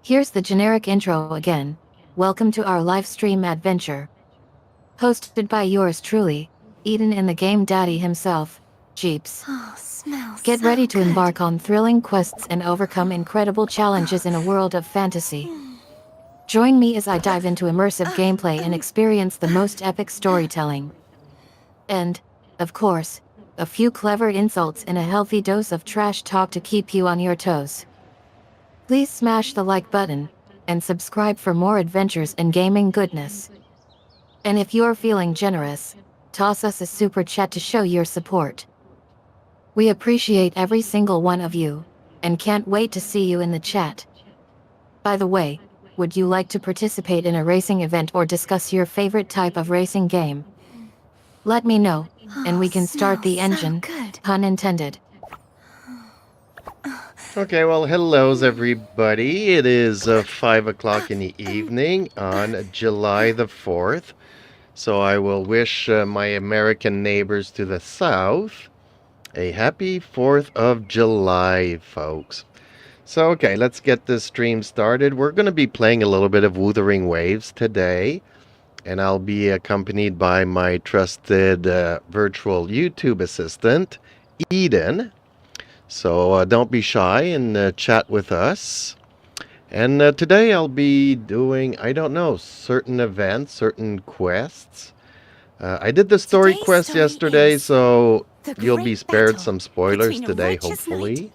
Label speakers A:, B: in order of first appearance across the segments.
A: Here's the generic intro again. Welcome to our live stream adventure. Hosted by yours truly, Eden and the Game Daddy himself, Jeeps.
B: Oh, smells
A: Get
B: so
A: ready to
B: good.
A: embark on thrilling quests and overcome incredible challenges in a world of fantasy. Join me as I dive into immersive gameplay and experience the most epic storytelling. And, of course, a few clever insults and a healthy dose of trash talk to keep you on your toes. Please smash the like button, and subscribe for more adventures and gaming goodness. And if you're feeling generous, toss us a super chat to show your support. We appreciate every single one of you, and can't wait to see you in the chat. By the way, would you like to participate in a racing event or discuss your favorite type of racing game? Let me know, and we can start the engine, pun intended.
C: Okay, well, hellos everybody. It is 5 o'clock in the evening on July the 4th. So I will wish my American neighbors to the south a happy 4th of July, folks. So, okay, let's get this stream started. We're going to be playing a little bit of Wuthering Waves today. And I'll be accompanied by my trusted virtual YouTube assistant, Eden. So don't be shy and chat with us. And today I'll be doing, I don't know, certain events, certain quests. I did the story quest yesterday, so you'll be spared some spoilers today, hopefully.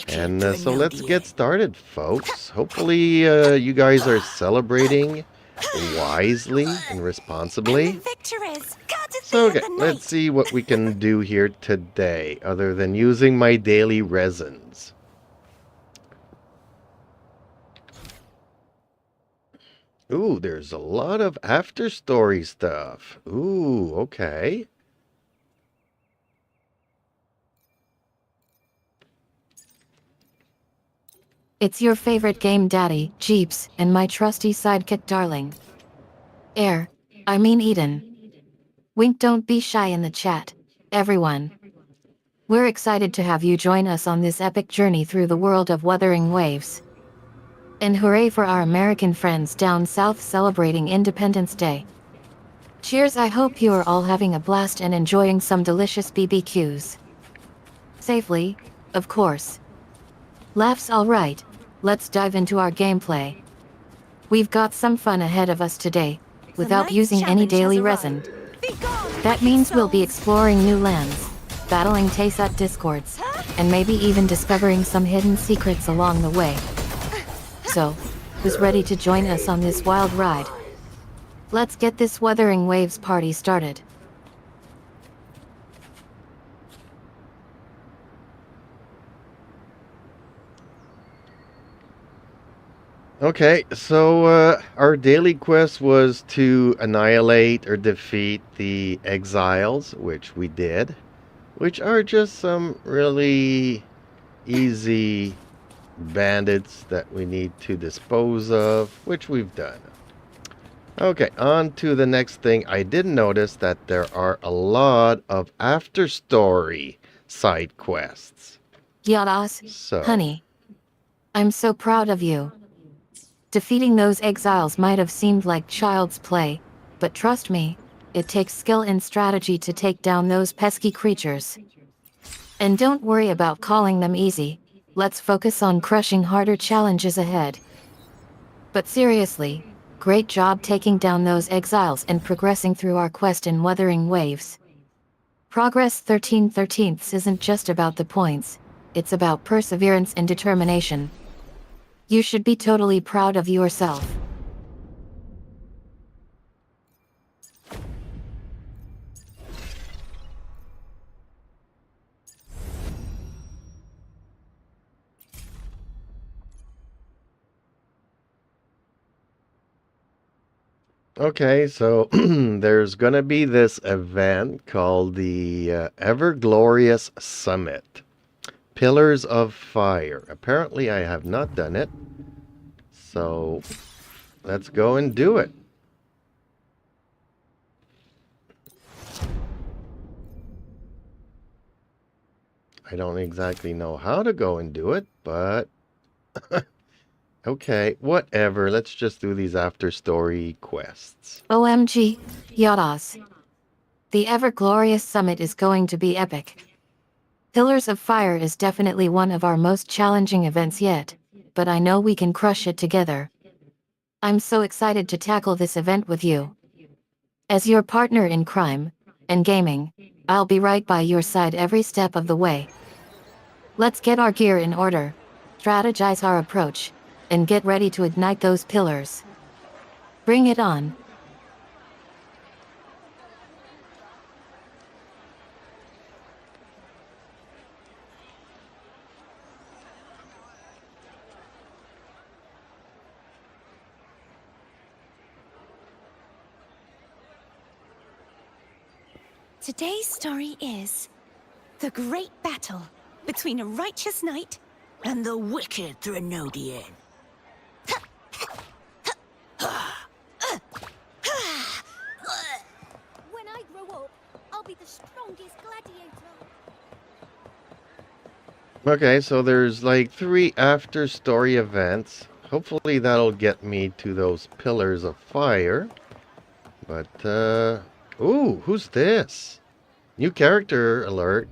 C: And so let's get started, folks. Hopefully you guys are celebrating wisely and responsibly. So, okay, let's see what we can do here today, other than using my daily resins. Ooh, there's a lot of after-story stuff. Ooh, okay.
A: It's your favorite game daddy, Jeeps, and my trusty sidekick darling. I mean Eden. Wink, don't be shy in the chat, everyone. We're excited to have you join us on this epic journey through the world of Wuthering Waves. And hooray for our American friends down south celebrating Independence Day. Cheers, I hope you are all having a blast and enjoying some delicious BBQs. Safely, of course. Laughs alright, let's dive into our gameplay. We've got some fun ahead of us today, without using any daily resin. That means we'll be exploring new lands, battling Taysat discords, and maybe even discovering some hidden secrets along the way. So, who's ready to join us on this wild ride? Let's get this Wuthering Waves party started.
C: Okay, so our daily quest was to annihilate or defeat the exiles, which we did, which are just some really easy bandits that we need to dispose of, which we've done. Okay, on to the next thing. I did notice that there are a lot of after-story side quests.
A: Yadas, honey. I'm so proud of you. Defeating those exiles might have seemed like child's play, but trust me, it takes skill and strategy to take down those pesky creatures. And don't worry about calling them easy, let's focus on crushing harder challenges ahead. But seriously, great job taking down those exiles and progressing through our quest in Wuthering Waves. Progress 13/13 isn't just about the points, it's about perseverance and determination. You should be totally proud of yourself.
C: Okay, so there's going to be this event called the Ever-Glorious Summit. Pillars of Fire. Apparently I have not done it. So let's go and do it. I don't exactly know how to go and do it, but Okay, whatever. Let's just do these after story quests.
A: OMG, Yadas. The ever-glorious summit is going to be epic. Pillars of Fire is definitely one of our most challenging events yet, but I know we can crush it together. I'm so excited to tackle this event with you. As your partner in crime and gaming, I'll be right by your side every step of the way. Let's get our gear in order, strategize our approach, and get ready to ignite those pillars. Bring it on.
B: Today's story is the great battle between a righteous knight and the wicked Threnodian.
D: When I grow up, I'll be the strongest gladiator.
C: Okay, so there's like 3 after story events. Hopefully that'll get me to those pillars of fire. But, ooh, who's this? New character alert.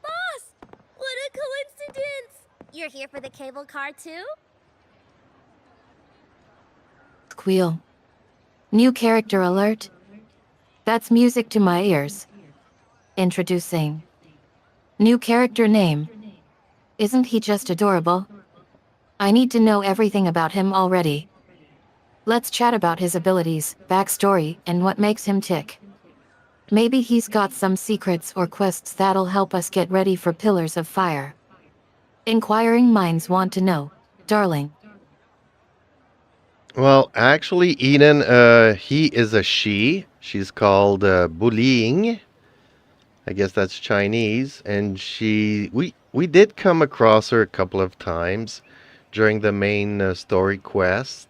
D: Boss! What a coincidence! You're here for the cable car too?
A: Squeal. New character alert. That's music to my ears. Introducing. New character name. Isn't he just adorable? I need to know everything about him already. Let's chat about his abilities, backstory, and what makes him tick. Maybe he's got some secrets or quests that'll help us get ready for Pillars of Fire. Inquiring minds want to know, darling.
C: Well, actually, Eden, he is a she. She's called Buling. I guess that's Chinese, and we did come across her a couple of times during the main story quest.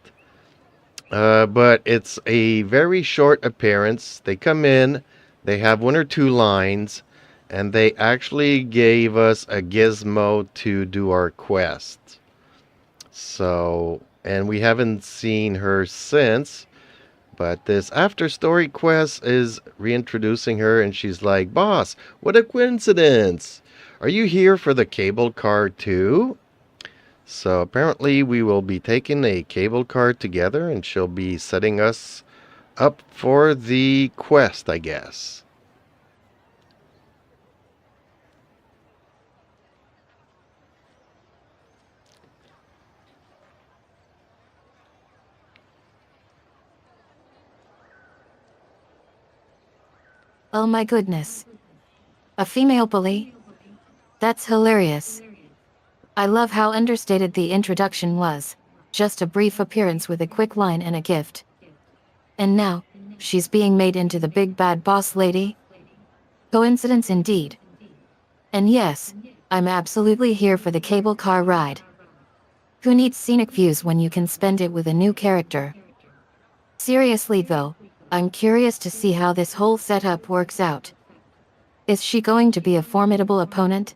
C: But it's a very short appearance. They come in, they have 1 or 2 lines, and they actually gave us a gizmo to do our quest. So, and we haven't seen her since. But this after story quest is reintroducing her, and she's like, "Boss, what a coincidence! Are you here for the cable car too?" So apparently we will be taking a cable car together, and she'll be setting us up for the quest, I guess.
A: Oh my goodness. A female bully? That's hilarious. I love how understated the introduction was. Just a brief appearance with a quick line and a gift. And now, she's being made into the big bad boss lady? Coincidence indeed. And yes, I'm absolutely here for the cable car ride. Who needs scenic views when you can spend it with a new character? Seriously though, I'm curious to see how this whole setup works out. Is she going to be a formidable opponent?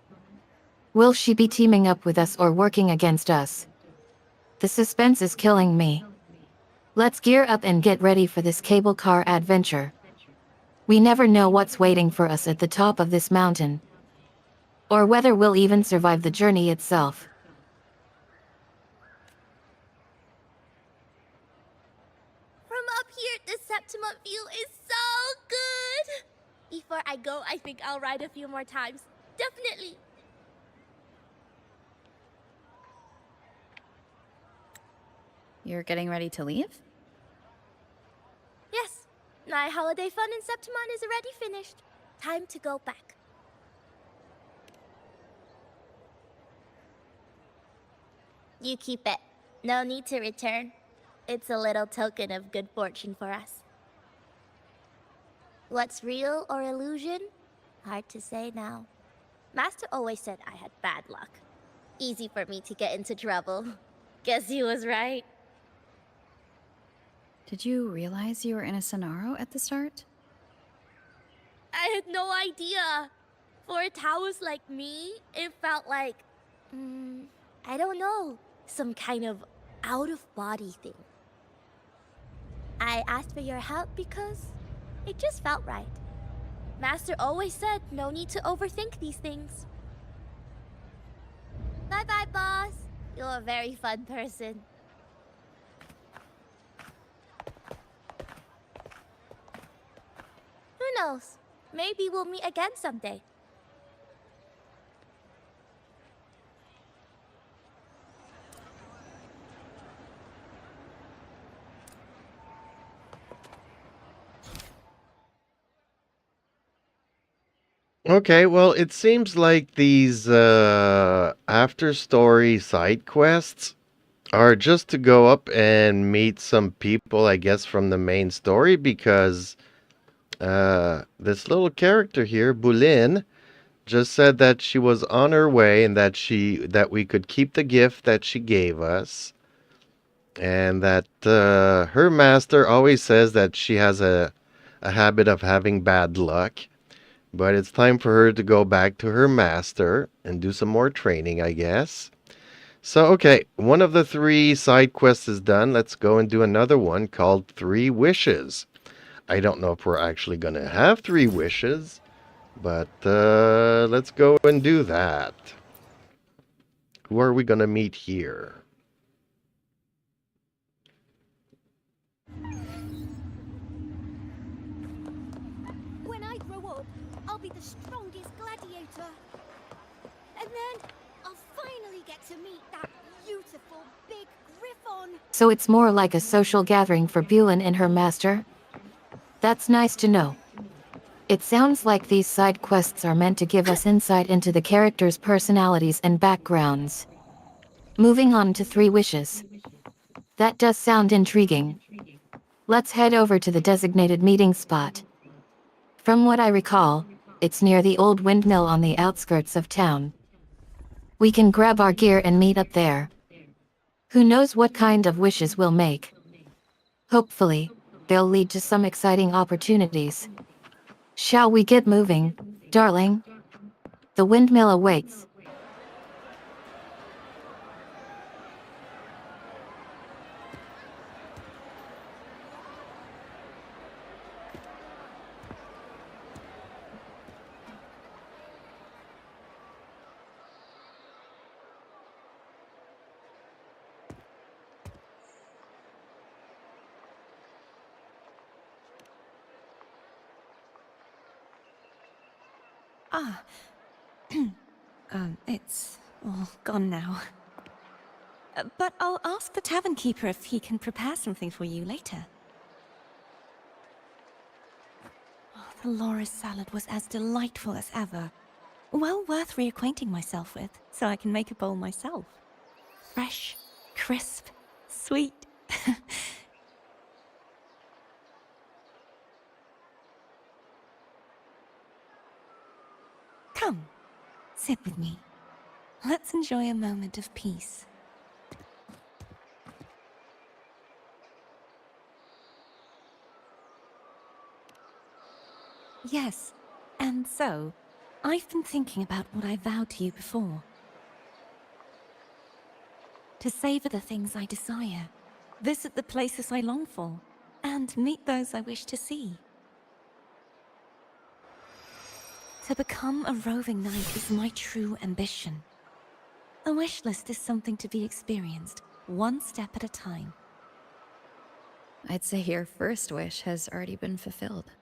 A: Will she be teaming up with us or working against us? The suspense is killing me. Let's gear up and get ready for this cable car adventure. We never know what's waiting for us at the top of this mountain. Or whether we'll even survive the journey itself.
D: From up here, the Septima view is so good! Before I go, I think I'll ride a few more times. Definitely.
E: You're getting ready to leave?
D: Yes, my holiday fun in Septimon is already finished. Time to go back. You keep it. No need to return. It's a little token of good fortune for us. What's real or illusion? Hard to say now. Master always said I had bad luck. Easy for me to get into trouble. Guess he was right.
E: Did you realize you were in a Sonaro at the start?
D: I had no idea. For a Taoist like me, it felt like, I don't know, some kind of out-of-body thing. I asked for your help because it just felt right. Master always said no need to overthink these things. Bye-bye, boss. You're a very fun person. Who knows? Maybe we'll meet again someday.
C: Okay, well, it seems like these after story side quests are just to go up and meet some people, I guess, from the main story because this little character here, Bulin, just said that she was on her way and that we could keep the gift that she gave us, and that her master always says that she has a habit of having bad luck. But it's time for her to go back to her master and do some more training, I guess. So, okay, one of the 3 side quests is done. Let's go and do another one called 3 Wishes. I don't know if we're actually going to have 3 wishes, but let's go and do that. Who are we going to meet here?
B: When I grow up, I'll be the strongest gladiator. And then I'll finally get to meet that beautiful big griffon.
A: So it's more like a social gathering for Bulin and her master? That's nice to know. It sounds like these side quests are meant to give us insight into the characters' personalities and backgrounds. Moving on to 3 Wishes. That does sound intriguing. Let's head over to the designated meeting spot. From what I recall, it's near the old windmill on the outskirts of town. We can grab our gear and meet up there. Who knows what kind of wishes we'll make? Hopefully, they'll lead to some exciting opportunities. Shall we get moving, darling? The windmill awaits.
B: Ah. It's all gone now. But I'll ask the tavern keeper if he can prepare something for you later. Oh, the loris salad was as delightful as ever. Well worth reacquainting myself with, so I can make a bowl myself. Fresh, crisp, sweet. Come, sit with me. Let's enjoy a moment of peace. Yes, and so, I've been thinking about what I vowed to you before. To savor the things I desire, visit the places I long for, and meet those I wish to see. To become a roving knight is my true ambition. A wish list is something to be experienced, one step at a time.
E: I'd say your first wish has already been fulfilled.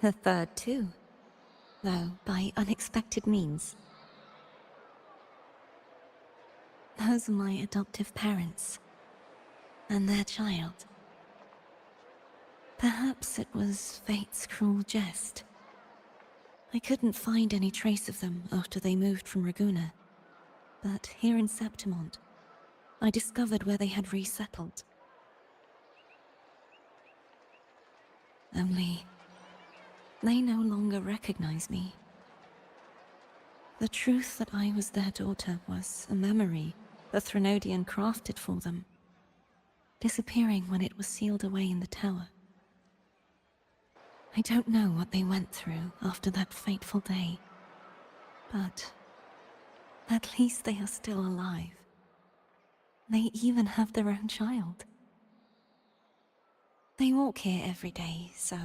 B: The third too, though by unexpected means. Those are my adoptive parents, and their child. Perhaps it was fate's cruel jest. I couldn't find any trace of them after they moved from Raguna, but here in Septimont, I discovered where they had resettled. Only, they no longer recognize me. The truth that I was their daughter was a memory the Threnodian crafted for them, disappearing when it was sealed away in the tower. I don't know what they went through after that fateful day, but at least they are still alive. They even have their own child. They walk here every day, so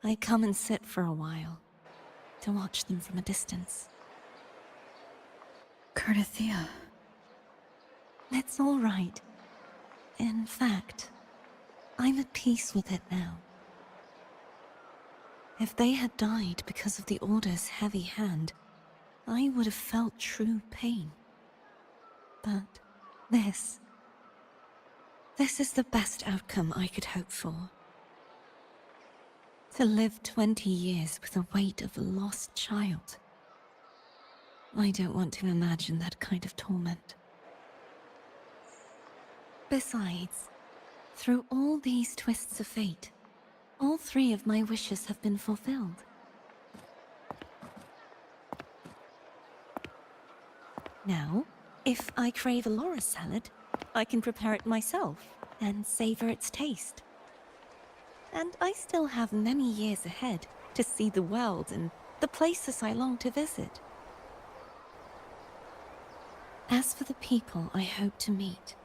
B: I come and sit for a while to watch them from a distance.
E: Cardathea.
B: It's all right. In fact, I'm at peace with it now. If they had died because of the Order's heavy hand, I would have felt true pain. But this is the best outcome I could hope for. To live 20 years with the weight of a lost child. I don't want to imagine that kind of torment. Besides, through all these twists of fate, all 3 of my wishes have been fulfilled. Now, if I crave a Laura salad, I can prepare it myself and savor its taste. And I still have many years ahead to see the world and the places I long to visit. As for the people I hope to meet,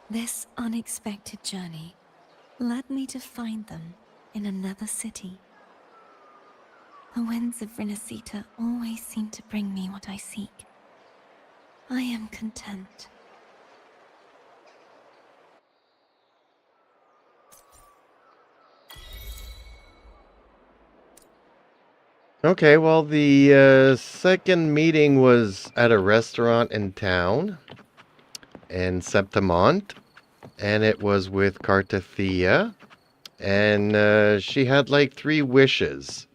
B: this unexpected journey led me to find them in another city. The winds of Rinasita always seem to bring me what I seek. I am content.
C: Okay, well, the second meeting was at a restaurant in town in Septimont, and it was with Cartathea, and she had like 3 wishes.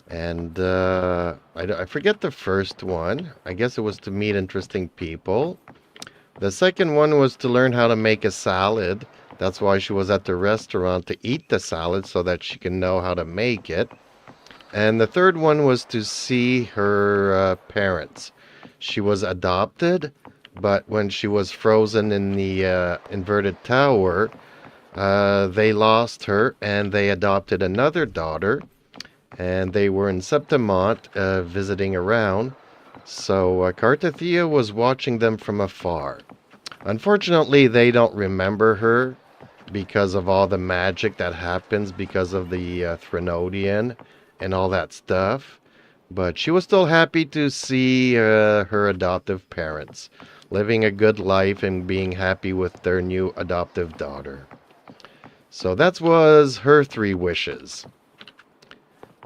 C: And I forget the first one. I guess it was to meet interesting people. The second one was to learn how to make a salad. That's why she was at the restaurant, to eat the salad so that she can know how to make it. And the third one was to see her parents. She was adopted, but when she was frozen in the inverted tower, they lost her and they adopted another daughter. And they were in Septimont visiting around. So Cartathea was watching them from afar. Unfortunately, they don't remember her because of all the magic that happens because of the Threnodian and all that stuff. But she was still happy to see her adoptive parents living a good life and being happy with their new adoptive daughter. So that was her 3 wishes.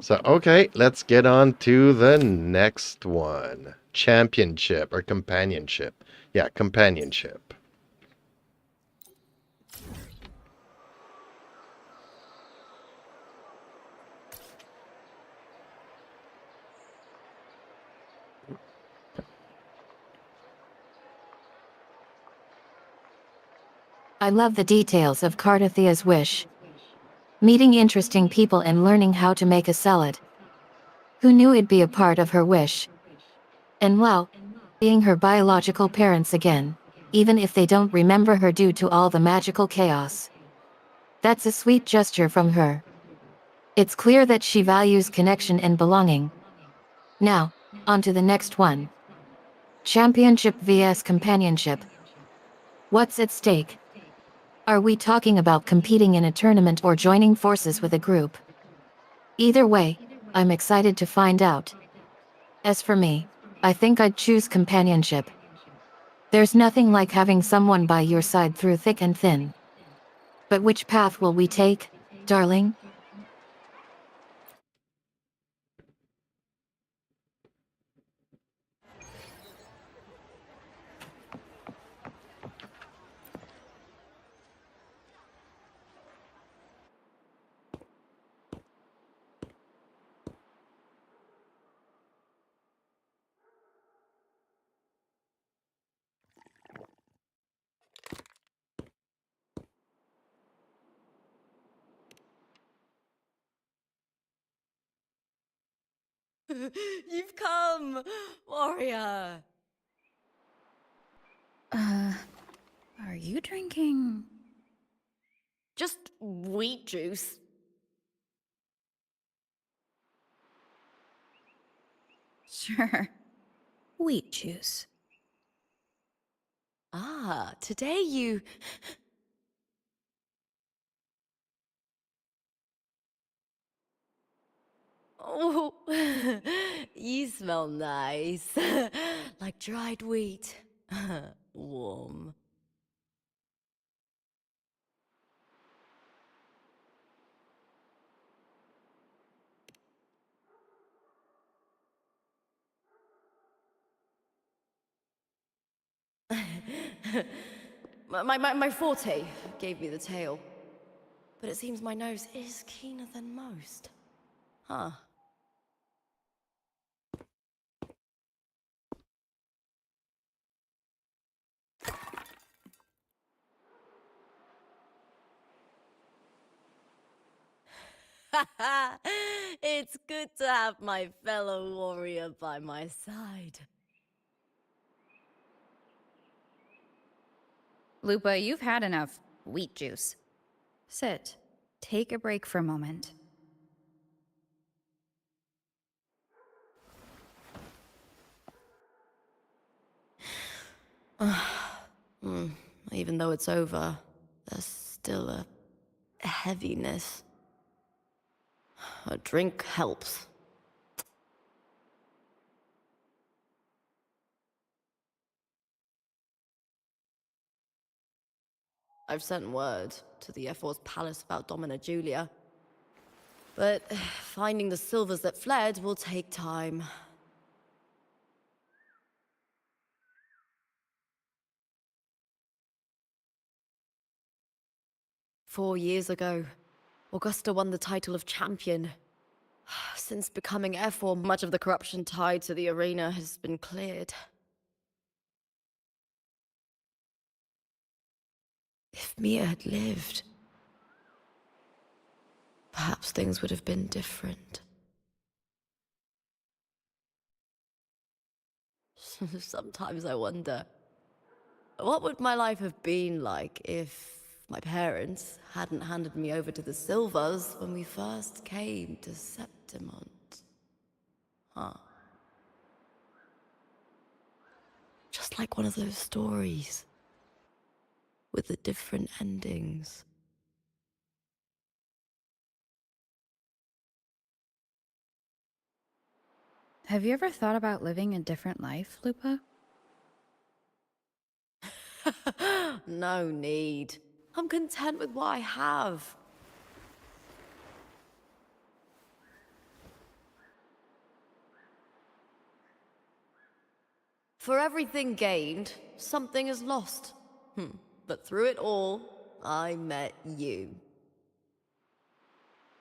C: So, okay, let's get on to the next one. Championship or companionship. Yeah, companionship.
A: I love the details of Cardathea's wish. Meeting interesting people and learning how to make a salad. Who knew it'd be a part of her wish? And wow, being her biological parents again, even if they don't remember her due to all the magical chaos. That's a sweet gesture from her. It's clear that she values connection and belonging. Now, on to the next one. Championship vs companionship. What's at stake? Are we talking about competing in a tournament or joining forces with a group? Either way, I'm excited to find out. As for me, I think I'd choose companionship. There's nothing like having someone by your side through thick and thin. But which path will we take, darling?
F: You've come, warrior.
E: Are you drinking?
F: Just wheat juice.
E: Sure. Wheat juice.
F: Ah, today you... Oh, you smell nice. Like dried wheat. Warm. My forte gave me the tail. But it seems my nose is keener than most. Huh. It's good to have my fellow warrior by my side.
E: Lupa, you've had enough wheat juice. Sit. Take a break for a moment.
F: Even though it's over, there's still a heaviness. A drink helps. I've sent word to the F4's palace about Domina Julia. But finding the silvers that fled will take time. "4 years ago, Augusta won the title of champion. Since becoming F4, much of the corruption tied to the arena has been cleared. If Mia had lived, perhaps things would have been different. Sometimes I wonder, what would my life have been like if my parents hadn't handed me over to the Silvers when we first came to Septimont? Huh. Just like one of those stories, with the different endings.
E: Have you ever thought about living a different life, Lupa?
F: No need. I'm content with what I have. For everything gained, something is lost. But through it all, I met you.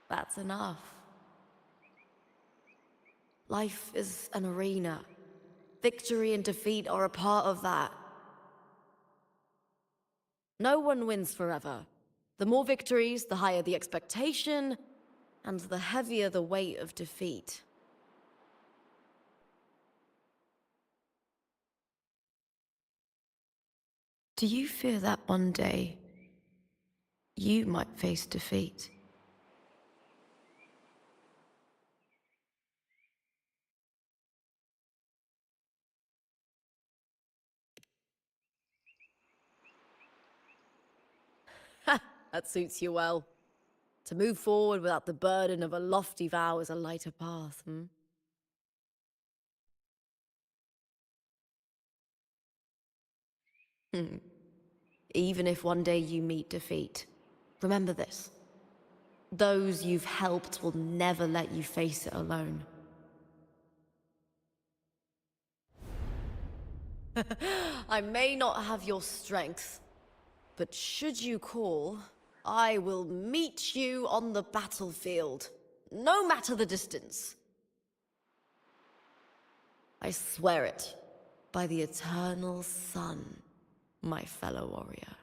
F: That's enough. Life is an arena. Victory and defeat are a part of that. No one wins forever. The more victories, the higher the expectation, and the heavier the weight of defeat. Do you fear that one day you might face defeat? That suits you well. To move forward without the burden of a lofty vow is a lighter path, Even if one day you meet defeat, remember this. Those you've helped will never let you face it alone. I may not have your strength, but should you call, I will meet you on the battlefield, no matter the distance. I swear it, by the eternal sun, my fellow warrior.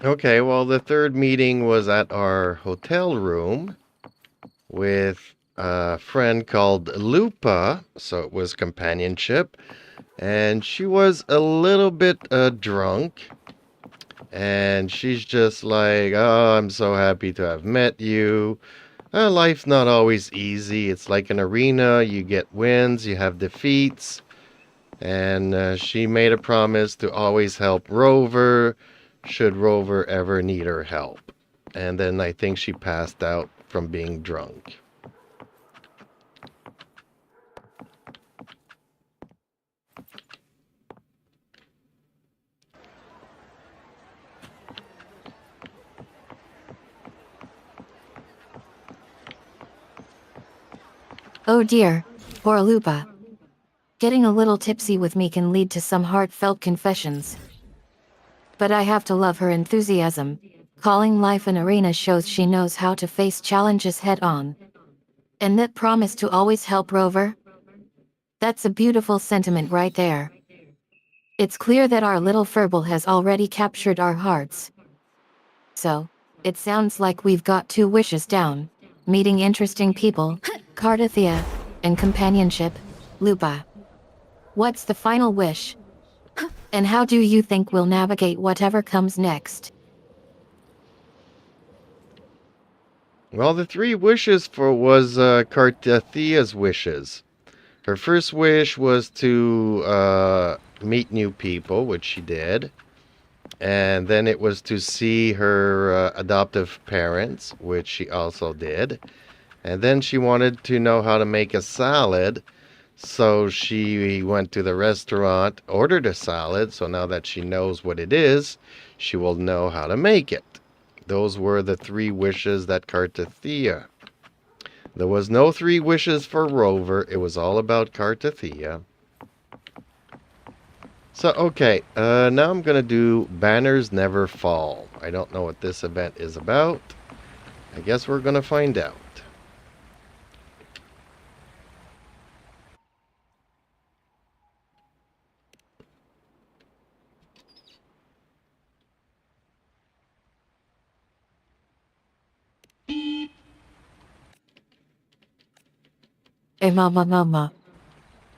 C: Okay, well, the third meeting was at our hotel room with a friend called Lupa, so it was companionship. And she was a little bit drunk. And she's just like, oh, I'm so happy to have met you. Life's not always easy. It's like an arena. You get wins, you have defeats. And she made a promise to always help Rover should Rover ever need her help. And then I think she passed out from being drunk.
A: Oh dear, poor Lupa. Getting a little tipsy with me can lead to some heartfelt confessions. But I have to love her enthusiasm. Calling life an arena shows she knows how to face challenges head on. And that promise to always help Rover? That's a beautiful sentiment right there. It's clear that our little Furble has already captured our hearts. So, it sounds like we've got 2 wishes down. Meeting interesting people, Cardathia, and companionship, Lupa. What's the final wish? And how do you think we'll navigate whatever comes next?
C: Well, the 3 wishes was Cardathia's wishes. Her first wish was to meet new people, which she did. And then it was to see her adoptive parents, which she also did. And then she wanted to know how to make a salad. So she went to the restaurant, ordered a salad. So now that she knows what it is, she will know how to make it. Those were the 3 wishes that Cardathia. There was no 3 wishes for Rover. It was all about Cardathia. So, okay, now I'm going to do Banners Never Fall. I don't know what this event is about. I guess we're going to find out.
A: Mama.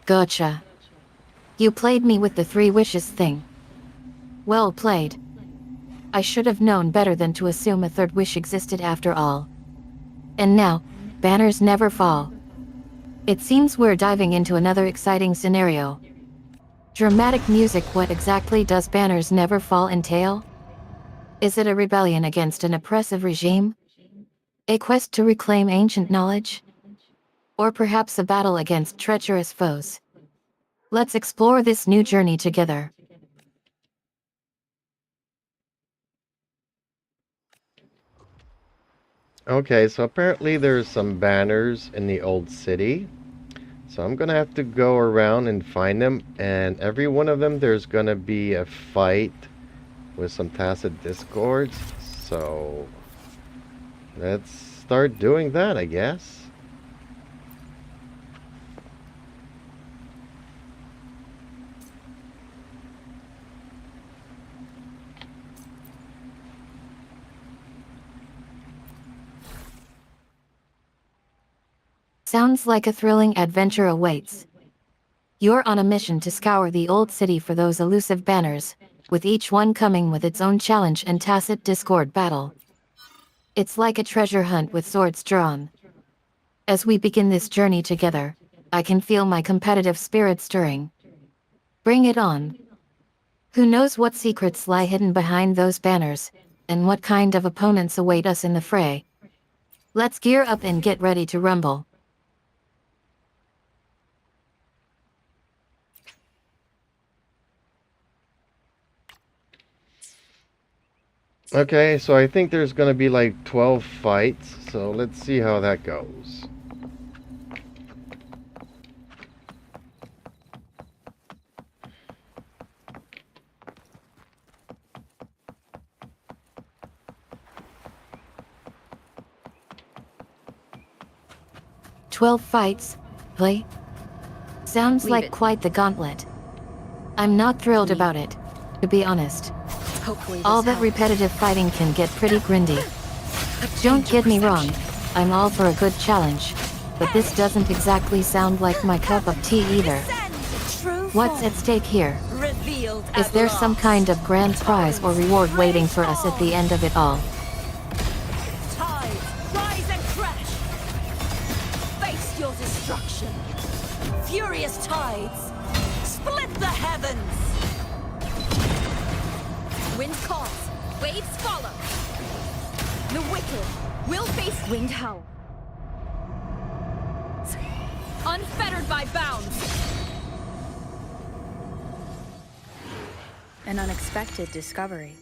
A: Gotcha. You played me with the 3 wishes thing. Well played. I should have known better than to assume a 3rd wish existed after all. And now, banners never fall. It seems we're diving into another exciting scenario. Dramatic music. What exactly does banners never fall entail? Is it a rebellion against an oppressive regime? A quest to reclaim ancient knowledge? Or perhaps a battle against treacherous foes? Let's explore this new journey together.
C: Okay, so apparently there's some banners in the old city. So I'm going to have to go around and find them. And every one of them, there's going to be a fight with some tacit discords. So let's start doing that, I guess.
A: Sounds like a thrilling adventure awaits. You're on a mission to scour the old city for those elusive banners, with each one coming with its own challenge and tacit discord battle. It's like a treasure hunt with swords drawn. As we begin this journey together, I can feel my competitive spirit stirring. Bring it on. Who knows what secrets lie hidden behind those banners, and what kind of opponents await us in the fray. Let's gear up and get ready to rumble.
C: Okay, so I think there's going to be like 12 fights, so let's see how that goes.
A: "12 fights, play? Sounds
E: Leave
A: like
E: it.
A: quite the gauntlet. I'm not thrilled about it, to be honest.
F: Hopefully this
A: All that
F: helps.
A: repetitive fighting can get pretty grindy.
F: A
A: Don't
F: change of
A: get me wrong,
F: perception.
A: I'm all for a good challenge, but this doesn't exactly sound like my cup of tea either. What's at stake here? Is there some kind of grand prize or reward waiting for us at the end of it all?
G: Tides, rise and crash! Face your destruction! Furious tides, split the heavens!
E: Wind calls, waves follow. The wicked will face wind howl. Unfettered by bounds. An unexpected discovery.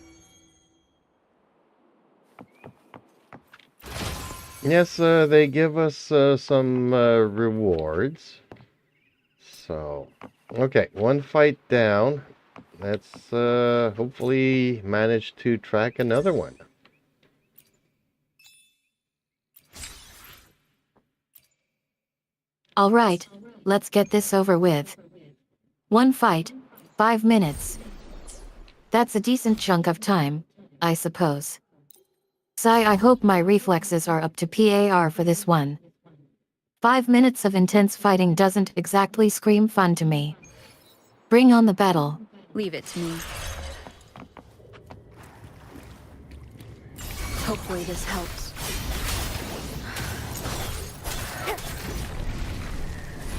C: Yes, they give us some rewards. So, okay, one fight down. Let's hopefully manage to track another one.
A: All right, let's get this over with. One fight, 5 minutes. That's a decent chunk of time, I suppose. Sigh, I hope my reflexes are up to par for this one. 5 minutes of intense fighting doesn't exactly scream fun to me. Bring on the battle.
E: Leave it to me. Hopefully this helps.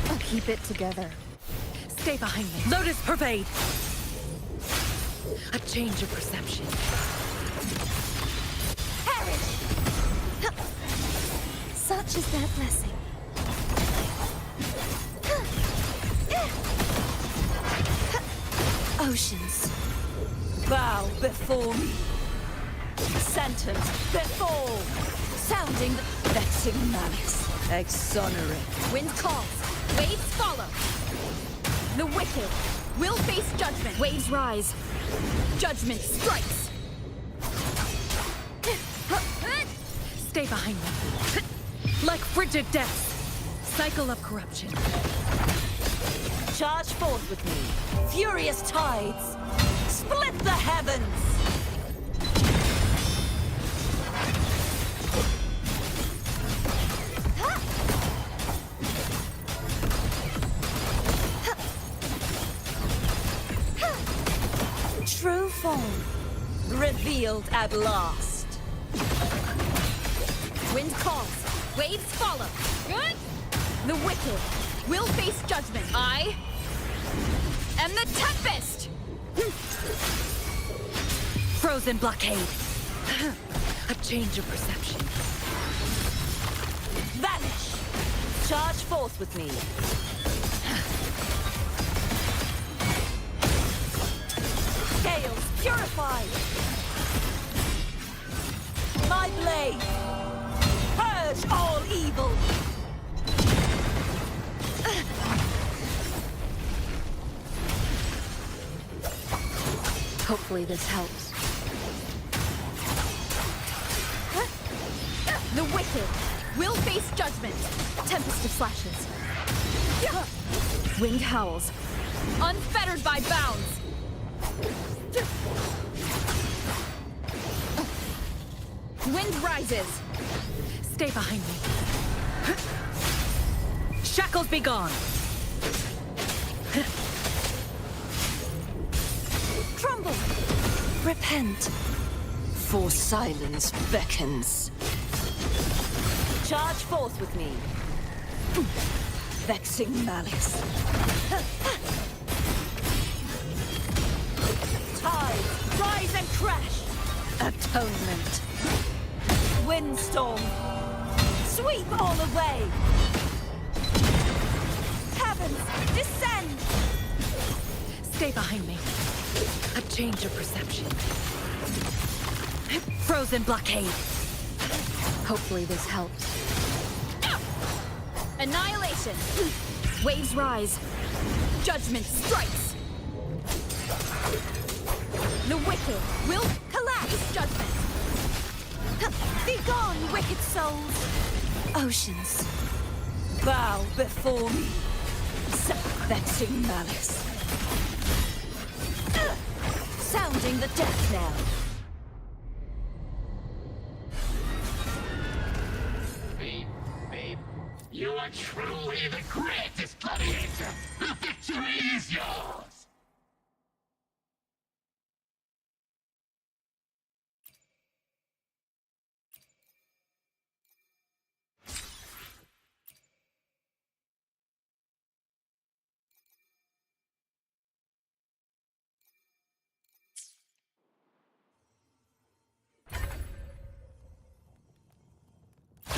E: I'll keep it together.
G: Stay behind me. Lotus pervade! A change of perception.
B: Such is their blessing. Oceans.
G: Bow before me. Sentence before. Sounding vexing malice. Exonerate.
E: Wind calls, waves follow. The wicked will face judgment. Waves rise. Judgment strikes.
G: Stay behind me. Like frigid depths. Cycle of corruption. Charge forth with me. Furious tides. Split the heavens. True form. Revealed at last.
E: Wind calls, waves follow. Good. The wicked will face judgment. I am the tempest.
G: Frozen blockade. A change of perception. Vanish. Charge forth with me. Scales purified. My blade. Purge all evil.
E: Hopefully this helps. The wicked will face judgment. Tempest of slashes. Wind howls. Unfettered by bounds. Wind rises.
G: Stay behind me. Shackles be gone.
B: Crumble! Repent. For silence beckons.
G: Charge forth with me. Vexing malice. Tides, rise and crash. Atonement. Windstorm. Sweep all away. Heavens, descend. Stay behind me. A change of perception. Frozen blockade.
E: Hopefully this helps. Annihilation. Waves rise. Judgment strikes. The wicked will collapse. Judgment.
G: Be gone, wicked souls.
B: Oceans.
G: Bow before me. Vexing malice. Sounding the death knell.
H: Babe, you are truly the greatest gladiator. The victory is yours.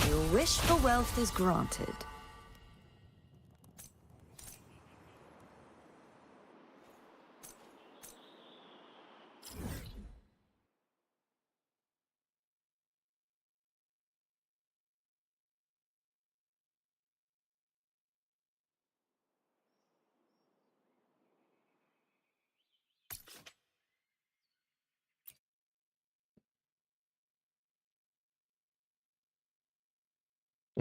I: Your wish for wealth is granted.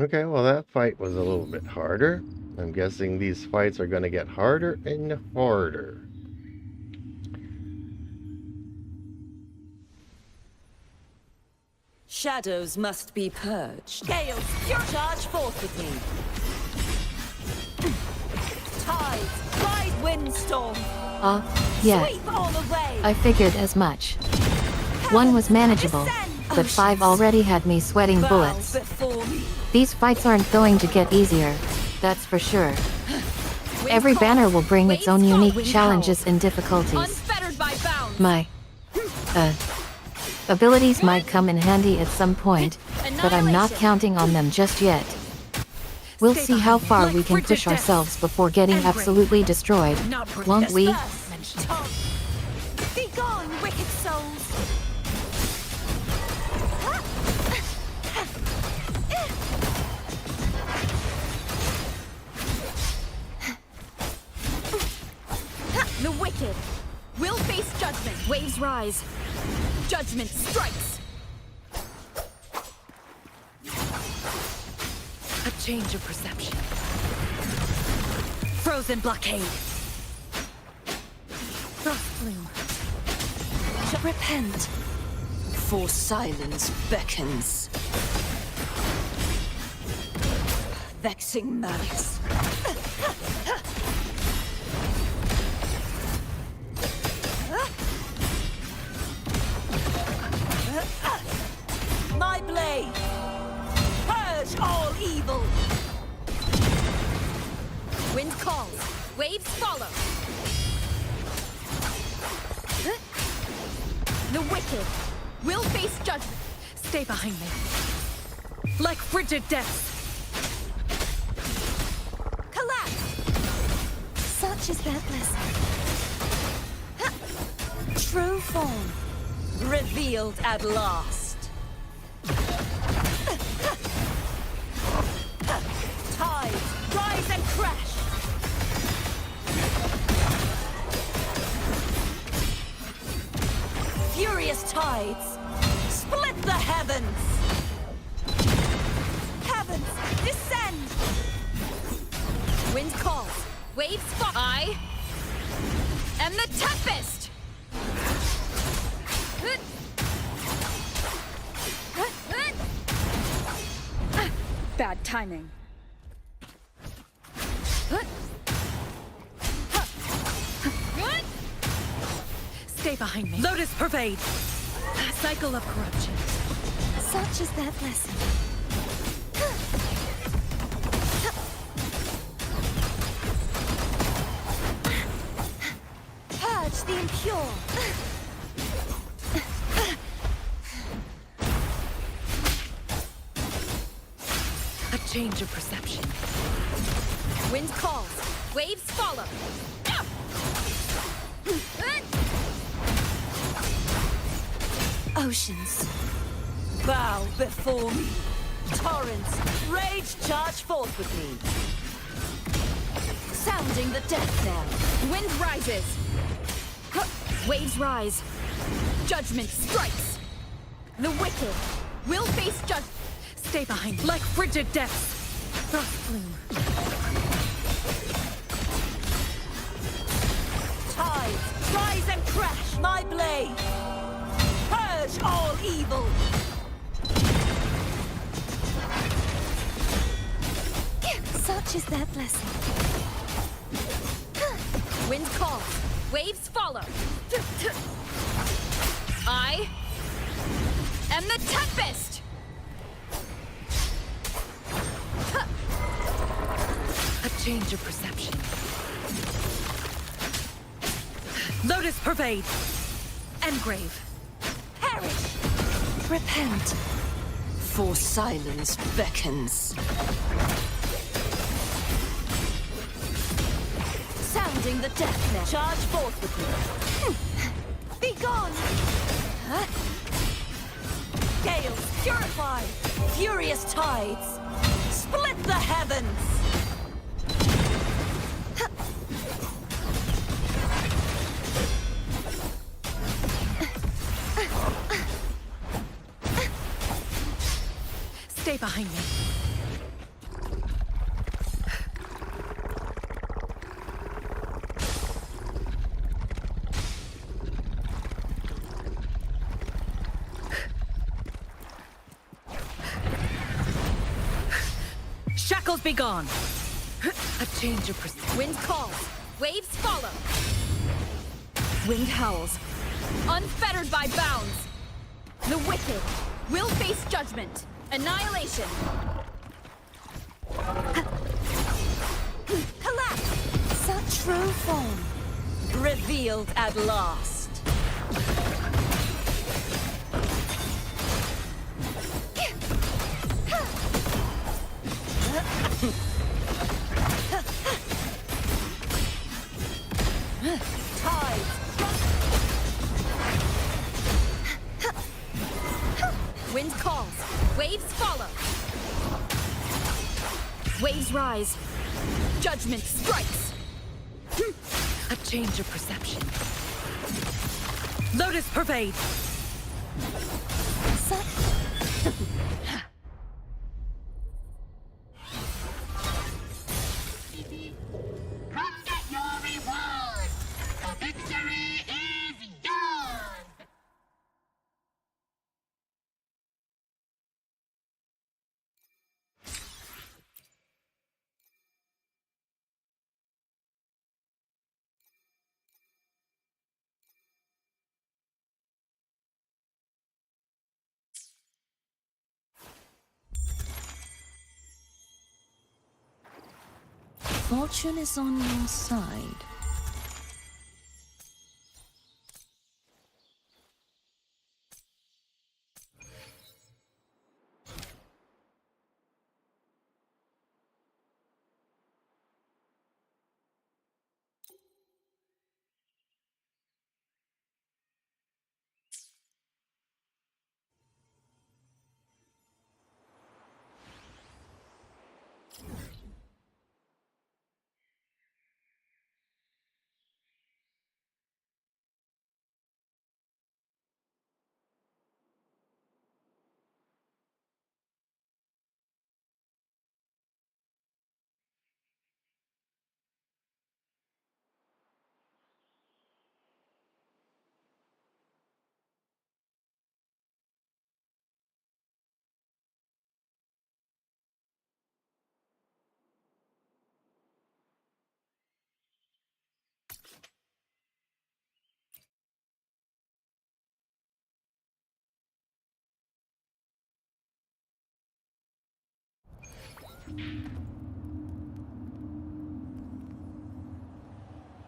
C: Okay, well, that fight was a little bit harder. I'm guessing these fights are going to get harder and harder.
I: Shadows must be purged. Gales, charge forth with me. Tides, ride windstorm.
A: Yeah,
I: Sweep all away.
A: I figured as much. One was manageable, but 5 already had me sweating
I: Bow
A: bullets.
I: before me.
A: These fights aren't going to get easier, that's for sure. Every banner will bring its own unique challenges and difficulties.
E: Unfettered by bounds.
A: My abilities might come in handy at some point, but I'm not counting on them just yet. We'll see how far we can push ourselves before getting absolutely destroyed, won't we?
I: Be gone, wicked souls.
E: The wicked will face judgment. Waves rise. Judgment strikes.
G: A change of perception. Frozen blockade. Frost plume.
I: Repent, for silence beckons. Vexing malice. My blade! Purge all evil!
E: Wind calls. Waves follow. The wicked will face judgment.
G: Stay behind me. Like frigid death.
I: Collapse! Such is their blessing. True form, revealed at last. Tides, rise and crash! Furious tides, split the heavens! Heavens, descend!
E: Wind calls. Waves follow. I am the tempest. Bad timing.
G: Stay behind me. Lotus pervade. Cycle of corruption.
I: Such is their blessing. Purge the impure.
G: A change of perception.
E: Wind calls. Waves follow.
I: Oceans, bow before me. Torrents, rage charge forth with me. Sounding the death knell.
E: Wind rises. Waves rise. Judgment strikes. The wicked will face judgment.
G: Stay behind me. Like frigid depths. Frost plume.
I: Tides, rise and crash my blade. Purge all evil.
B: teaches their blessing.
E: Wind calls, waves follow. I am the Tempest!
G: A change of perception. Lotus pervade. Engrave.
B: Perish! Repent. For silence beckons. Sounding the death knell. Charge forth with me. Be gone! Huh? Gales, purify! Furious tides! Split the heavens!
G: Stay behind me. Shackles be gone. A change of perspective.
E: Wind calls, waves follow. Wind howls, unfettered by bounds. The wicked will face judgment, annihilation.
B: Collapse! Such true form. Revealed at last. Tides.
E: Wind calls, waves follow. Waves rise, judgment strikes.
G: A change of perception. Lotus pervade.
H: Come get your reward! The victory is yours!
B: Fortune is on your side.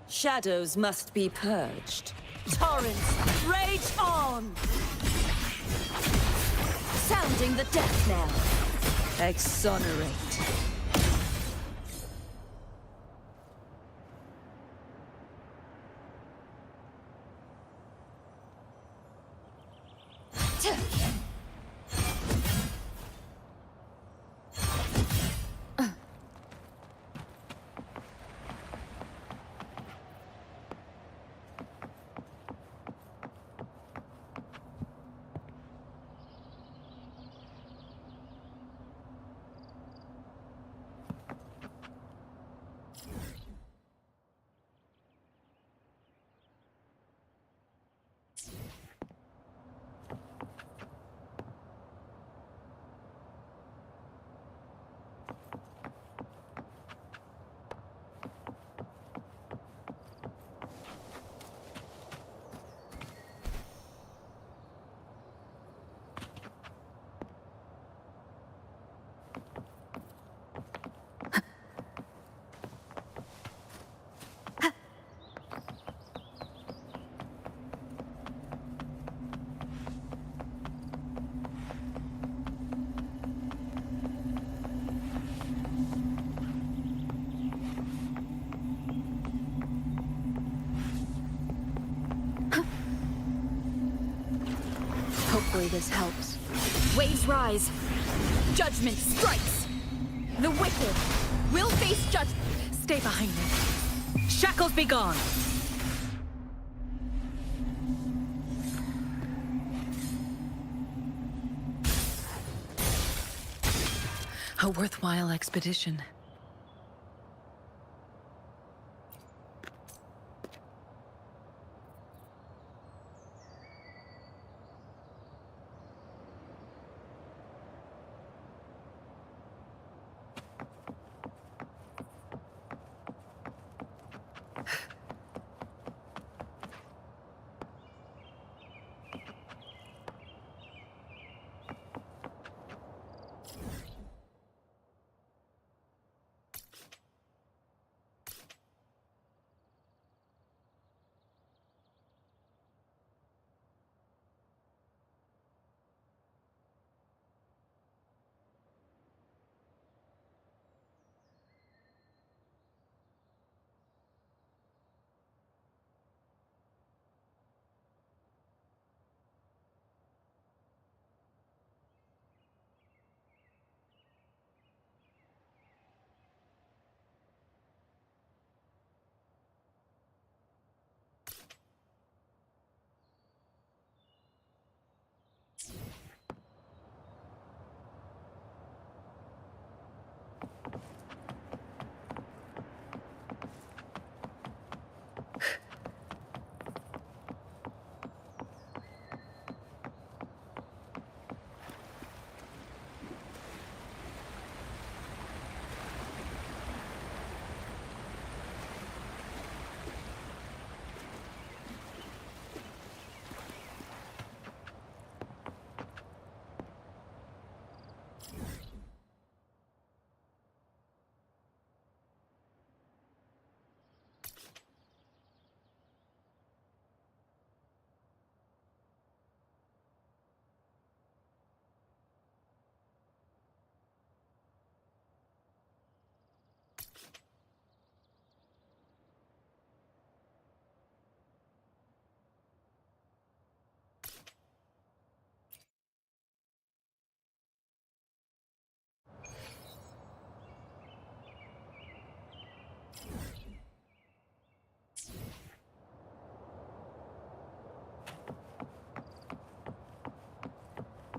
B: Shadows must be purged. Torrents, rage on! Sounding the death knell. Exonerate.
E: Hopefully this helps. Waves rise. Judgment strikes. The wicked will face judgment.
G: Stay behind me. Shackles be gone. A worthwhile expedition.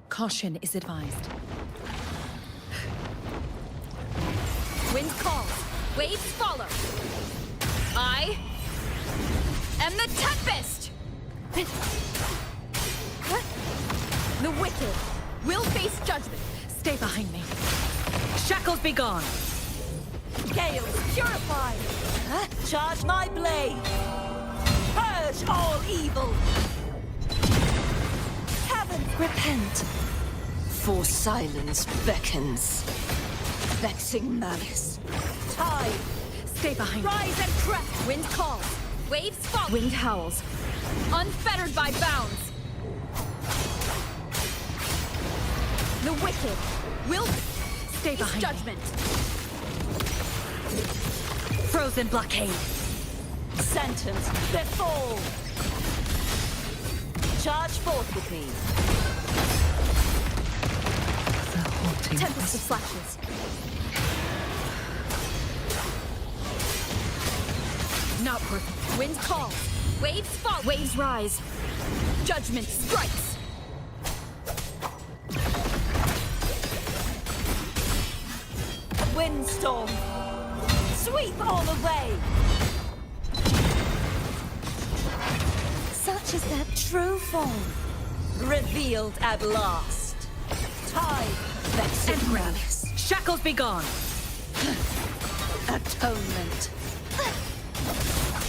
G: Caution is advised.
E: Wind calls. Waves follow. I am the Tempest! The wicked will face judgment.
G: Stay behind me. Shackles be gone.
I: Gales, purify! Charge my blade! Purge all evil! Heaven, repent! For silence beckons. Vexing malice. Tide,
G: Stay behind me.
I: rise and crest!
E: Wind calls. Waves follow. Wind howls. Unfettered by bounds. The wicked will
G: Stay
E: face
G: behind
E: judgment.
G: me. Frozen blockade.
I: Sentence, befall! Charge forth with me.
G: The haunting
E: Tempest of flashes.
G: not worth it.
E: Wind calls. Waves fall. Waves rise. Judgment strikes.
I: Windstorm! Sweep all away! Such is their true form. Revealed at last. Tide, vexing malice.
G: Shackles be gone.
I: Atonement.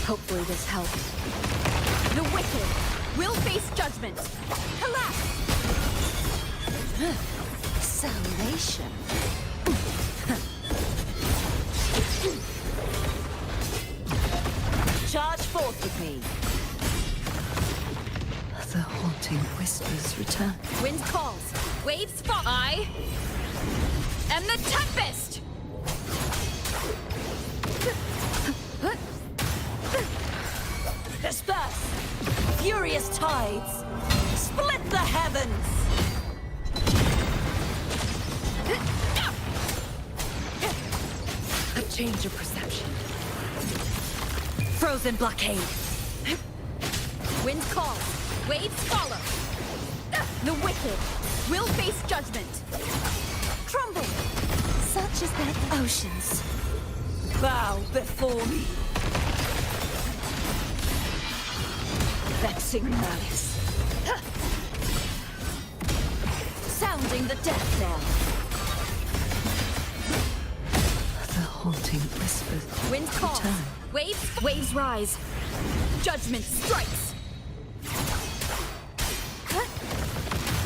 E: Hopefully this helps. The wicked will face judgment. Collapse!
I: Salvation. Charge forth with me. The haunting whispers return.
E: Wind calls. Waves fall. I am the Tempest!
I: Disperse! Furious tides! Split the heavens!
G: change of perception. Frozen blockade.
E: Wind calls. Waves follow. The wicked will face judgment.
B: Crumble! Such as their oceans.
I: Bow before me. Vexing malice. Sounding the death knell.
B: The haunting whispers.
E: Wind calls.
B: Return.
E: Waves rise. Judgment strikes.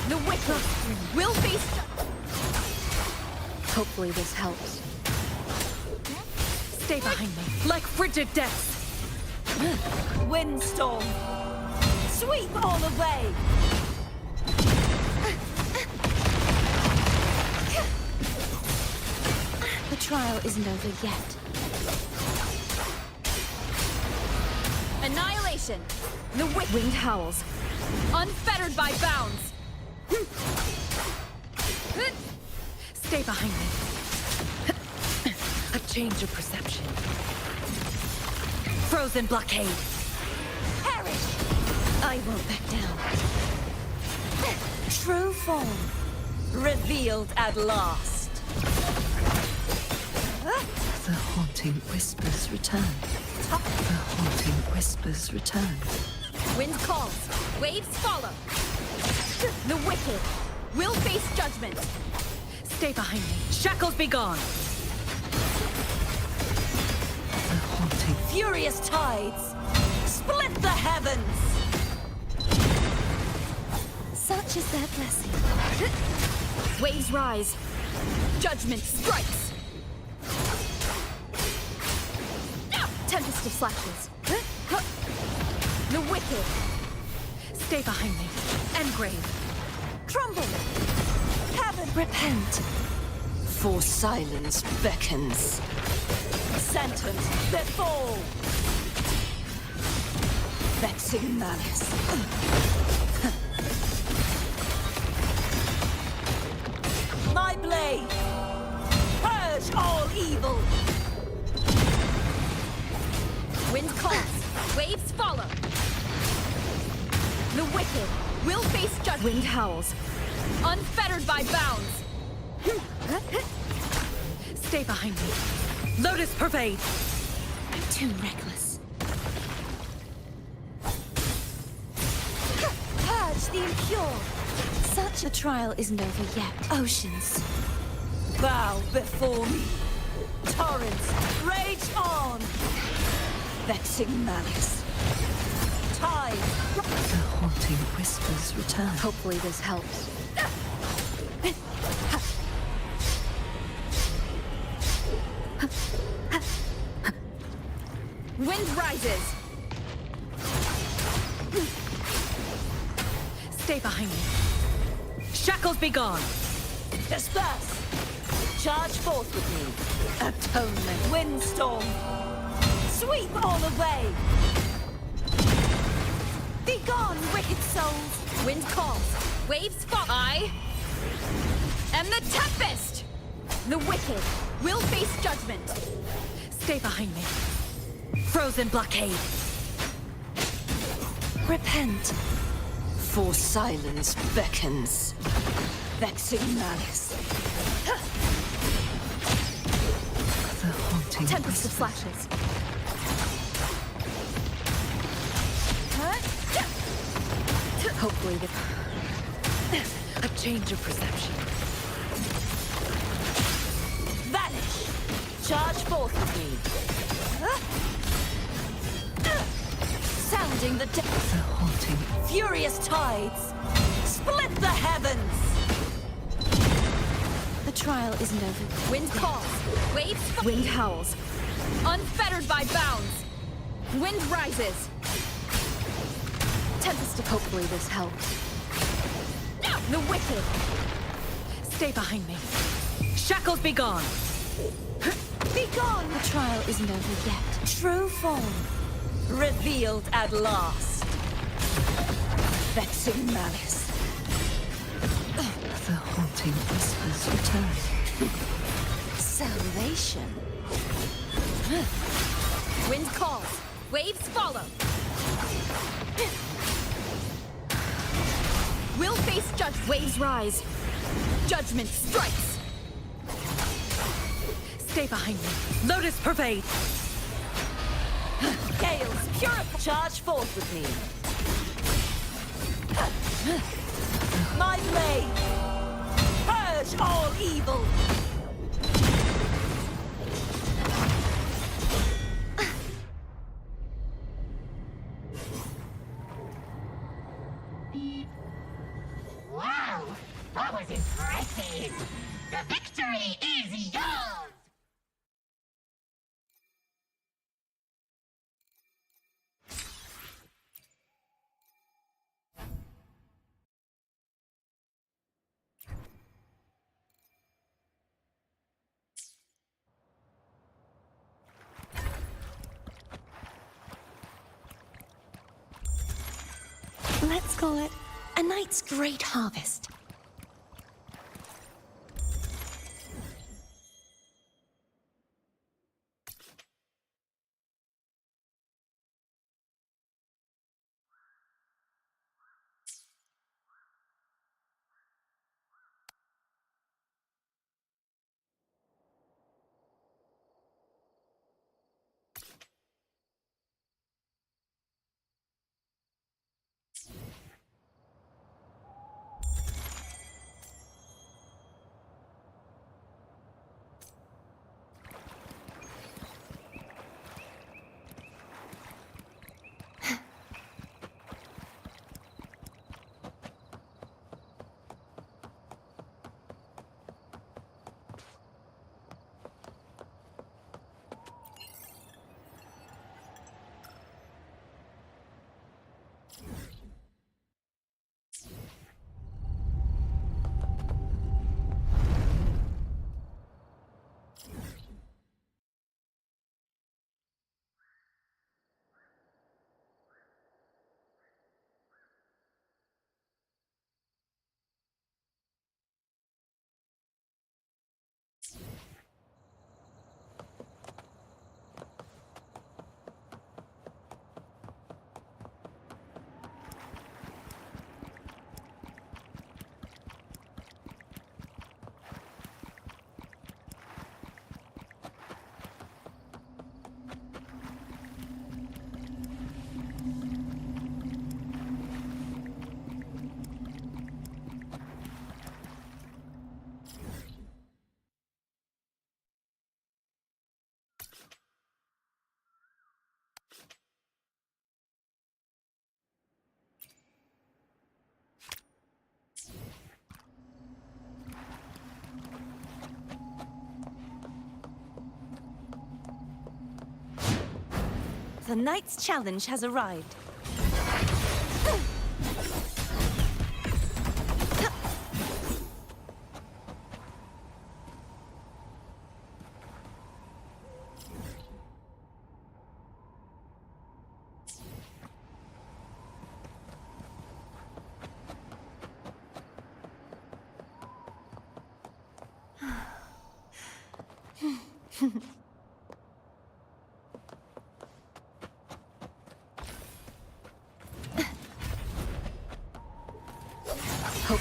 E: The wicked will face
A: Hopefully this helps.
G: Stay behind me, like frigid death.
I: Windstorm. Sweep all away.
B: The trial isn't over yet.
E: annihilation. The wind howls, unfettered by bounds.
G: Stay behind me. A change of perception. Frozen blockade.
B: Perish! I won't back down. True form.
I: Revealed at last.
B: The haunting whispers return. The haunting whispers return.
E: Wind calls, waves follow. The wicked will face judgment.
G: Stay behind me. Shackles be gone.
B: The haunting.
I: Furious tides. Split the heavens.
B: Such is their blessing.
E: Waves rise, judgment strikes. Tempest of slashes. The wicked.
G: Stay behind me. Engrave.
B: Crumble! Heaven, repent! For silence beckons.
I: Sentence that fall.
B: Vexing malice.
I: My blade. Purge all evil.
E: Wind calls, waves follow. The wicked will face judgment. Wind howls, unfettered by bounds.
G: Stay behind me. Lotus pervade.
B: I'm too reckless. Purge the impure. Such a trial isn't over yet. Oceans.
I: Bow before me. Torrents, rage on.
B: Vexing malice.
I: Tide.
B: The haunting whispers return.
A: Hopefully this helps.
E: Wind rises.
G: Stay behind me. Shackles be gone.
I: Disperse. Charge forth with me. Atonement. Windstorm. Sweep all away.
E: Be gone, wicked souls. Wind calls, waves fall. I am the Tempest. The wicked will face judgment.
G: Stay behind me. Frozen blockade.
B: Repent. For silence beckons. Vexing malice. The haunting
E: Tempest of
B: whispers.
E: slashes.
A: Hopefully
G: A change of perception.
I: Vanish. Charge forth with me. Sounding the depth.
B: The haunting.
I: Furious tides. Split the heavens.
B: The trial isn't over.
E: Wind calls, waves fall. Wind howls, unfettered by bounds. Wind rises. Tempest of
A: hopefully this helps.
E: the wicked.
G: Stay behind me. Shackles be gone.
B: Be gone! The trial isn't over yet. True form.
I: Revealed at last.
B: Vexing malice. The haunting whispers return. Salvation.
E: Wind calls, waves follow. We'll face judge. Waves rise. Judgment strikes.
G: Stay behind me. Lotus pervade.
I: Gales, purify. Charge forth with me. My blade! Purge all evil!
H: Wow! That was impressive! The victory is yours!
B: Let's call it a night's great harvest. The night's challenge has arrived.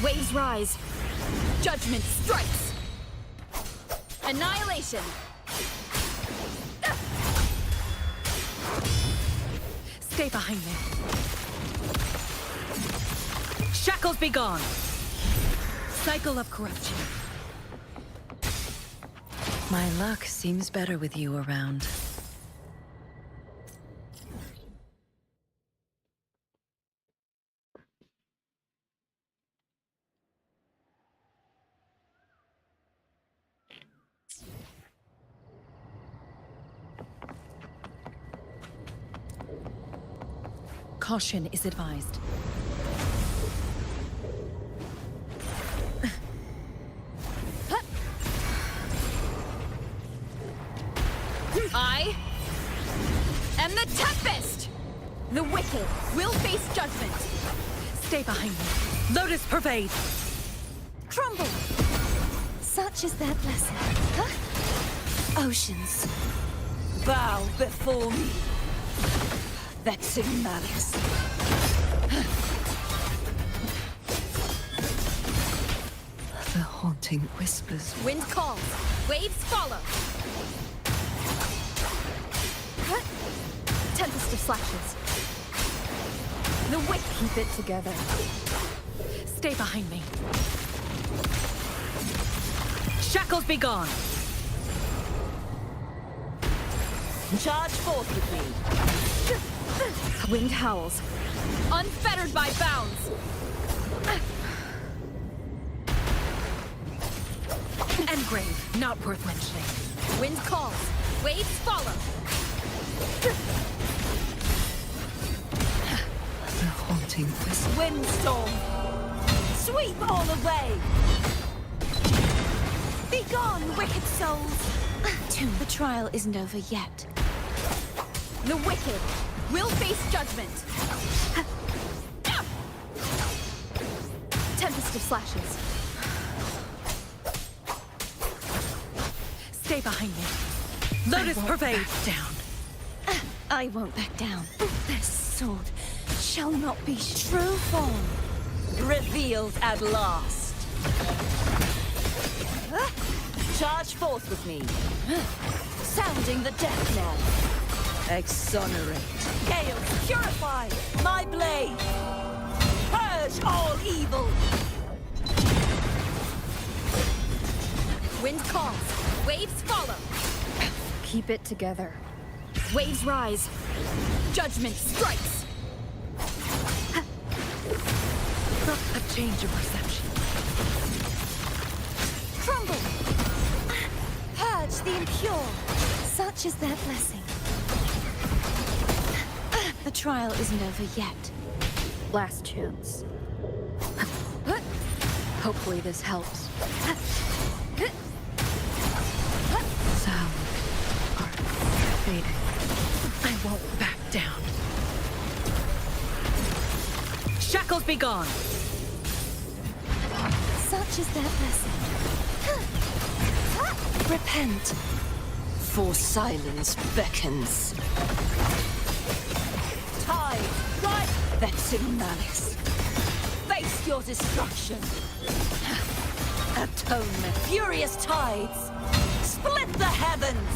E: Waves rise. Judgment strikes. Annihilation.
G: Stay behind me. Shackles be gone. Cycle of corruption. My luck seems better with you around. Caution is advised.
E: I am the Tempest! The wicked will face judgment.
G: Stay behind me. Lotus pervade.
B: Crumble! Such is their blessing. Huh? Oceans.
I: Bow before me. Vexing malice. The haunting whispers.
E: Wind calls. Waves follow. Tempest of slashes. The wick. Keep it together.
G: Stay behind me. Shackles be gone.
I: Charge forth with me.
E: Wind howls. Unfettered by bounds.
G: Engrave, not worth mentioning.
E: Wind calls. Waves follow.
I: The haunting whisper. Windstorm. Sweep all away.
B: Be gone, wicked souls! Tomb, the trial isn't over yet.
E: The wicked will face judgment. Tempest of slashes.
G: Stay behind me. Lotus pervade. Down.
B: I won't back down. This sword shall not be true form.
I: Revealed at last. Charge forth with me. Sounding the death knell. Exonerate. Gales, purify my blade. Purge all evil.
E: Wind calls. Waves follow. Keep it together. Waves rise. Judgment strikes.
G: A change of perception.
B: Crumble! Purge the impure. Such is their blessing. The trial isn't over yet.
E: Last chance. Hopefully this helps.
G: Sound are fading. I won't back down. Shackles be gone.
B: Such is their blessing. Repent.
I: For silence beckons. Tide, right, vexing malice. Face your destruction. Atonement, furious tides. Split the heavens.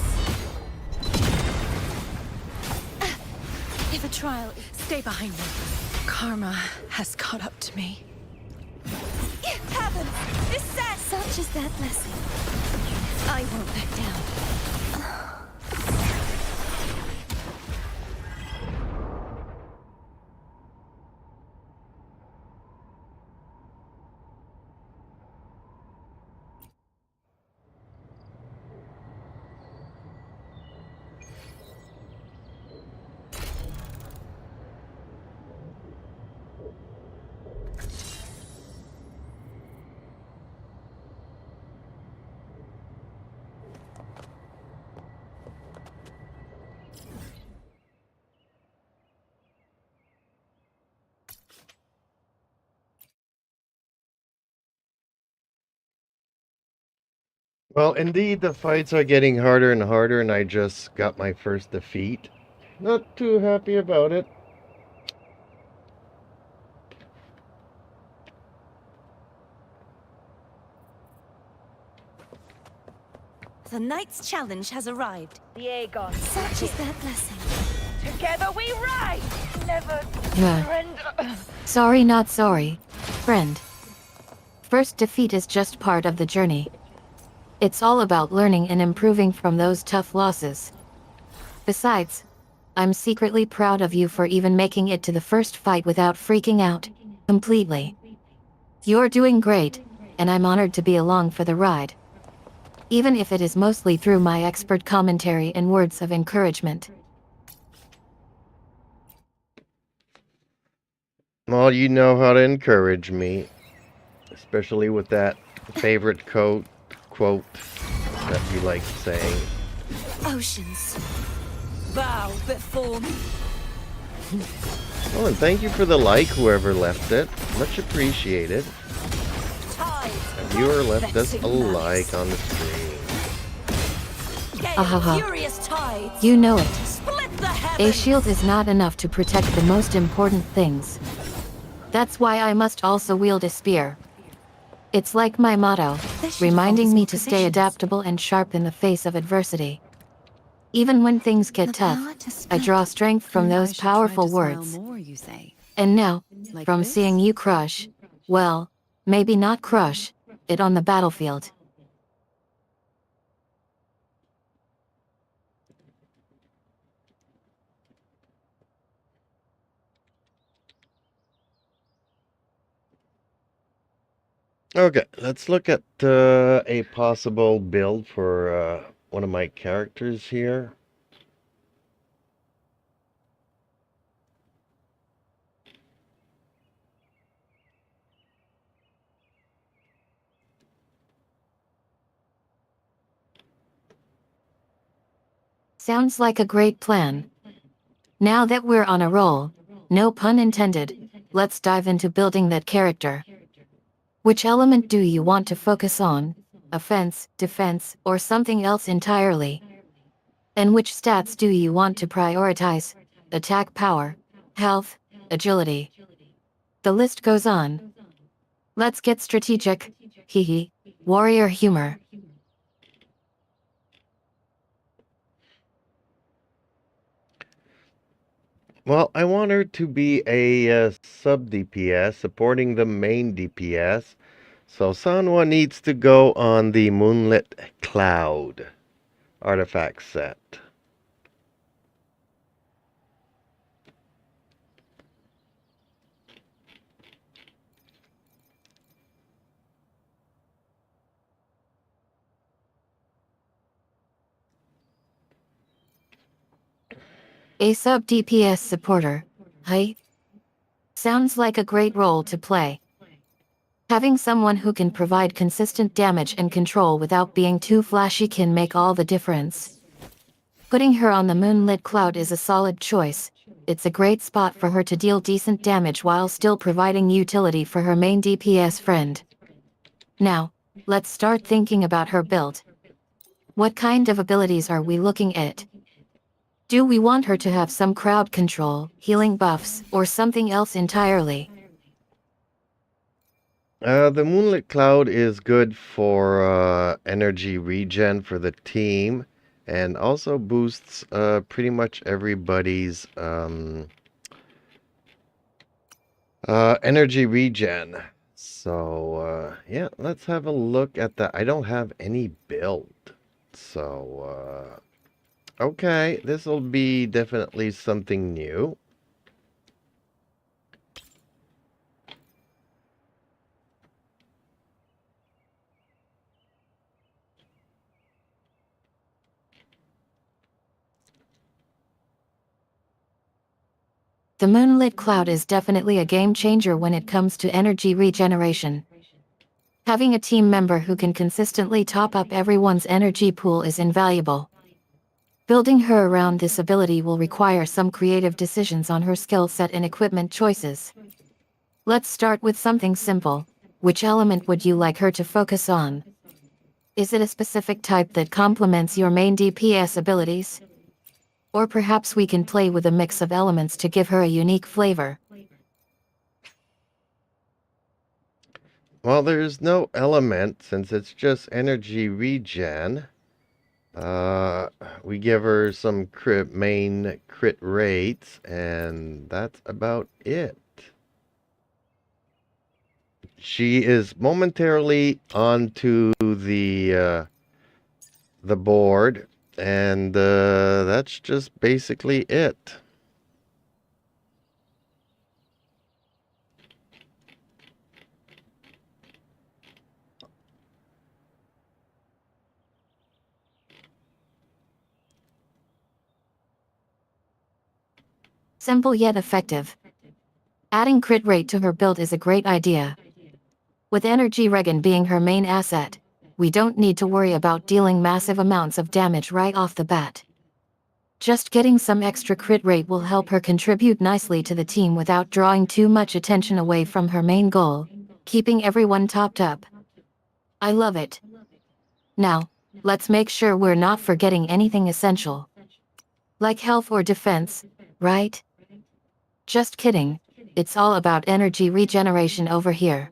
B: If a trial...
G: Stay behind me. Karma has caught up to me.
B: Heaven! Descend! Such is their blessing. I won't back down.
C: Well, indeed, the fights are getting harder and harder, and I just got my first defeat. Not too happy about it.
B: The knight's challenge has arrived.
I: Diego,
B: Such is their blessing.
I: together we ride. Never
A: Yeah.
I: surrender.
A: Sorry, not sorry, friend. First defeat is just part of the journey. It's all about learning and improving from those tough losses. Besides, I'm secretly proud of you for even making it to the first fight without freaking out completely. You're doing great, and I'm honored to be along for the ride. Even if it is mostly through my expert commentary and words of encouragement.
C: Well, you know how to encourage me, especially with that favorite quote that you like saying.
B: Oceans.
I: Bow before me.
C: Oh, and thank you for the like, whoever left it. Much appreciated.
I: Tide,
C: A viewer left us
I: vexing
C: a
I: malice.
C: like on the stream.
I: Gale
A: Ahaha.
I: furious tides.
A: You know it.
I: Split the
A: A
I: heavens.
A: shield is not enough to protect the most important things. That's why I must also wield a spear. It's like my motto,
B: This should
A: reminding
B: afford
A: me
B: more
A: to stay
B: provisions.
A: adaptable and sharp in the face of adversity. Even when things get
B: The
A: tough,
B: power to
A: I
B: split.
A: draw strength from
E: I
A: those
E: should try
A: powerful
E: to smile
A: words.
E: more, you say?
A: And now,
E: Like
A: from
E: this?
A: seeing you crush, well, maybe not crush, it on the battlefield.
C: Okay, let's look at a possible build for one of my characters here.
A: Sounds like a great plan. Now that we're on a roll, no pun intended, let's dive into building that character. Which element do you want to focus on? Offense, defense, or something else entirely? And which stats do you want to prioritize? Attack power, health, agility. The list goes on. Let's get strategic. Hehe. Warrior humor.
C: Well, I want her to be a sub DPS supporting the main DPS. So Sanwa needs to go on the Moonlit Cloud artifact set.
A: A sub DPS supporter. Hey? Sounds like a great role to play. Having someone who can provide consistent damage and control without being too flashy can make all the difference. Putting her on the Moonlit Cloud is a solid choice. It's a great spot for her to deal decent damage while still providing utility for her main DPS friend. Now, let's start thinking about her build. What kind of abilities are we looking at? Do we want her to have some crowd control, healing buffs, or something else entirely?
C: The Moonlit Cloud is good for energy regen for the team and also boosts pretty much everybody's energy regen. So, yeah, let's have a look at that. I don't have any build. So, okay, this will be definitely something new.
A: The Moonlit Cloud is definitely a game changer when it comes to energy regeneration. Having a team member who can consistently top up everyone's energy pool is invaluable. Building her around this ability will require some creative decisions on her skill set and equipment choices. Let's start with something simple. Which element would you like her to focus on? Is it a specific type that complements your main DPS abilities? Or perhaps we can play with a mix of elements to give her a unique flavor.
C: Well, there's no element since it's just energy regen. We give her some main crit rates, and that's about it. She is momentarily onto the board, and that's just basically it.
A: Simple yet effective. Adding crit rate to her build is a great idea. With energy regen being her main asset, we don't need to worry about dealing massive amounts of damage right off the bat. Just getting some extra crit rate will help her contribute nicely to the team without drawing too much attention away from her main goal, keeping everyone topped up. I love it. Now, let's make sure we're not forgetting anything essential. Like health or defense, right? Just kidding. It's all about energy regeneration over here.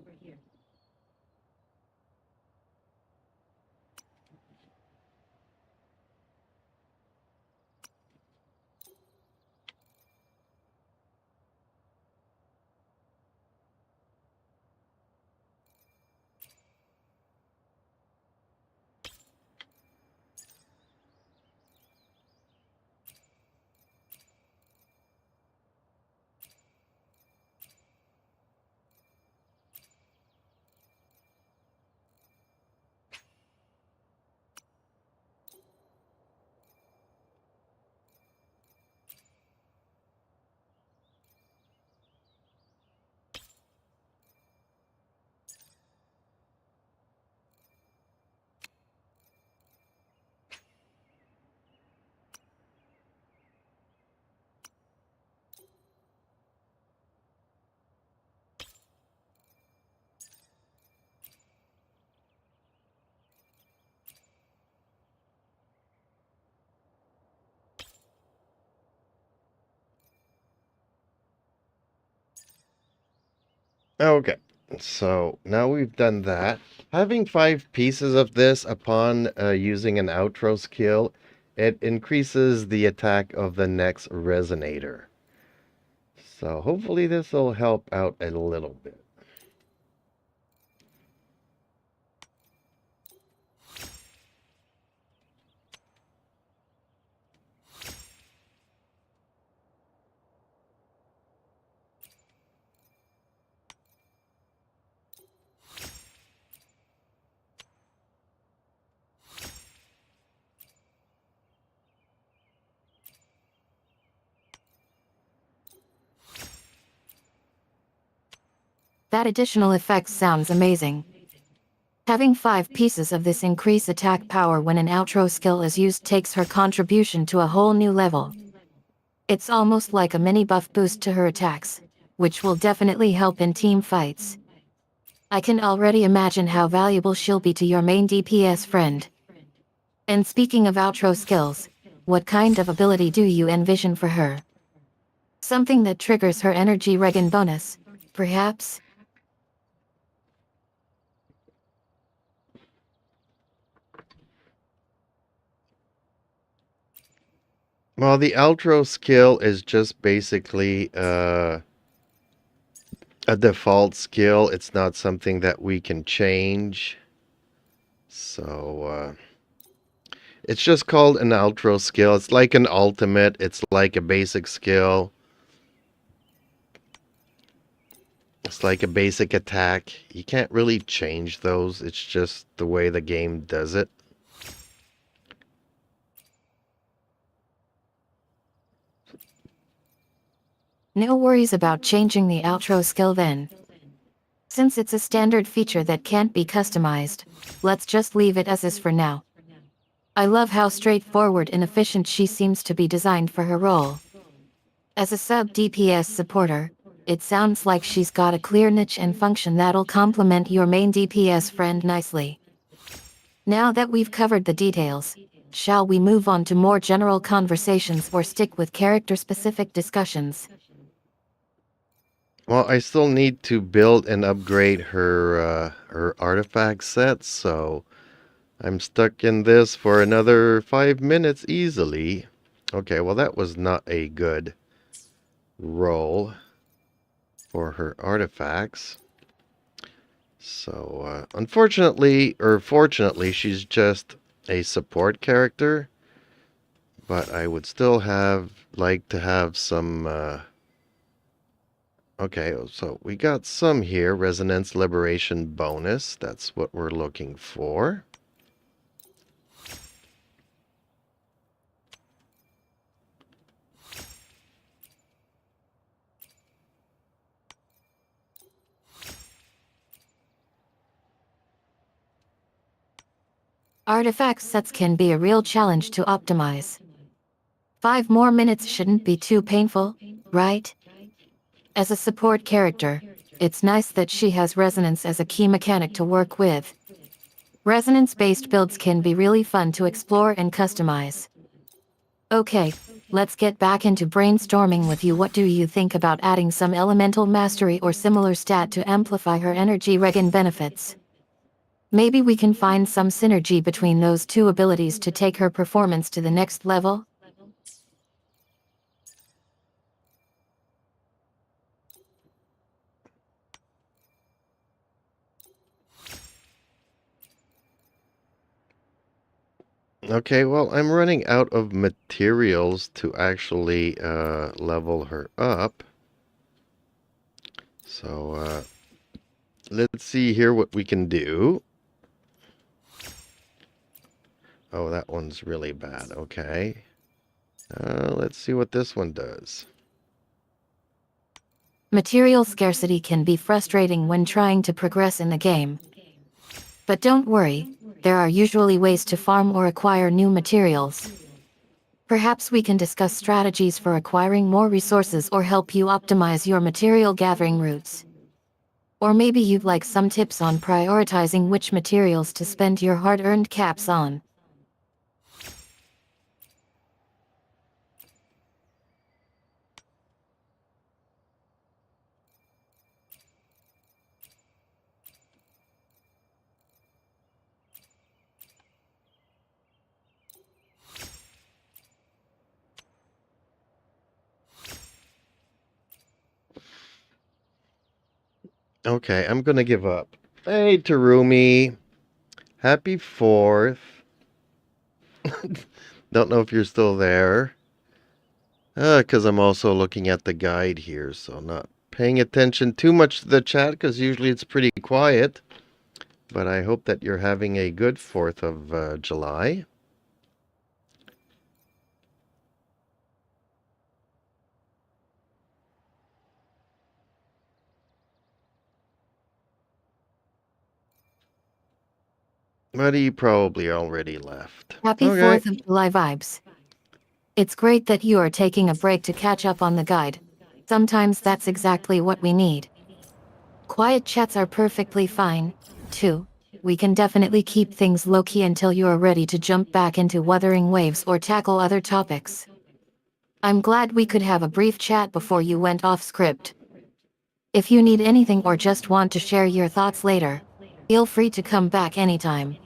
C: Okay, so now we've done that. Having 5 pieces of this upon using an outro skill, it increases the attack of the next resonator. So hopefully this will help out a little bit.
A: That additional effect sounds amazing. Having 5 pieces of this increase attack power when an outro skill is used takes her contribution to a whole new level. It's almost like a mini buff boost to her attacks, which will definitely help in team fights. I can already imagine how valuable she'll be to your main DPS friend. And speaking of outro skills, what kind of ability do you envision for her? Something that triggers her energy regen bonus, perhaps?
C: Well, the outro skill is just basically a default skill. It's not something that we can change. So, it's just called an outro skill. It's like an ultimate. It's like a basic skill. It's like a basic attack. You can't really change those. It's just the way the game does it.
A: No worries about changing the outro skill then. Since it's a standard feature that can't be customized, let's just leave it as is for now. I love how straightforward and efficient she seems to be designed for her role. As a sub DPS supporter, it sounds like she's got a clear niche and function that'll complement your main DPS friend nicely. Now that we've covered the details, shall we move on to more general conversations or stick with character-specific discussions?
C: Well, I still need to build and upgrade her artifact set, so I'm stuck in this for another 5 minutes easily. Okay, well that was not a good roll for her artifacts. So, unfortunately, or fortunately, she's just a support character. But I would still like to have some, okay, so we got some here. Resonance Liberation bonus. That's what we're looking for.
A: Artifact sets can be a real challenge to optimize. 5 more minutes shouldn't be too painful, right? As a support character, it's nice that she has resonance as a key mechanic to work with. Resonance-based builds can be really fun to explore and customize. Okay, let's get back into brainstorming with you. What do you think about adding some elemental mastery or similar stat to amplify her energy regen benefits? Maybe we can find some synergy between those two abilities to take her performance to the next level?
C: Okay, well, I'm running out of materials to actually level her up. So let's see here what we can do. Oh, that one's really bad. Okay. Let's see what this one does.
A: Material scarcity can be frustrating when trying to progress in the game. But don't worry, there are usually ways to farm or acquire new materials. Perhaps we can discuss strategies for acquiring more resources or help you optimize your material gathering routes. Or maybe you'd like some tips on prioritizing which materials to spend your hard-earned caps on.
C: Okay, I'm gonna give up. Hey, Terumi. Happy 4th. Don't know if you're still there. Because I'm also looking at the guide here, so not paying attention too much to the chat, because usually it's pretty quiet. But I hope that you're having a good 4th of July. But he probably already left.
A: Happy
C: Okay.
A: 4th of July vibes. It's great that you are taking a break to catch up on the guide. Sometimes that's exactly what we need. Quiet chats are perfectly fine, too. We can definitely keep things low-key until you are ready to jump back into Wuthering Waves or tackle other topics. I'm glad we could have a brief chat before you went off script. If you need anything or just want to share your thoughts later, feel free to come back anytime.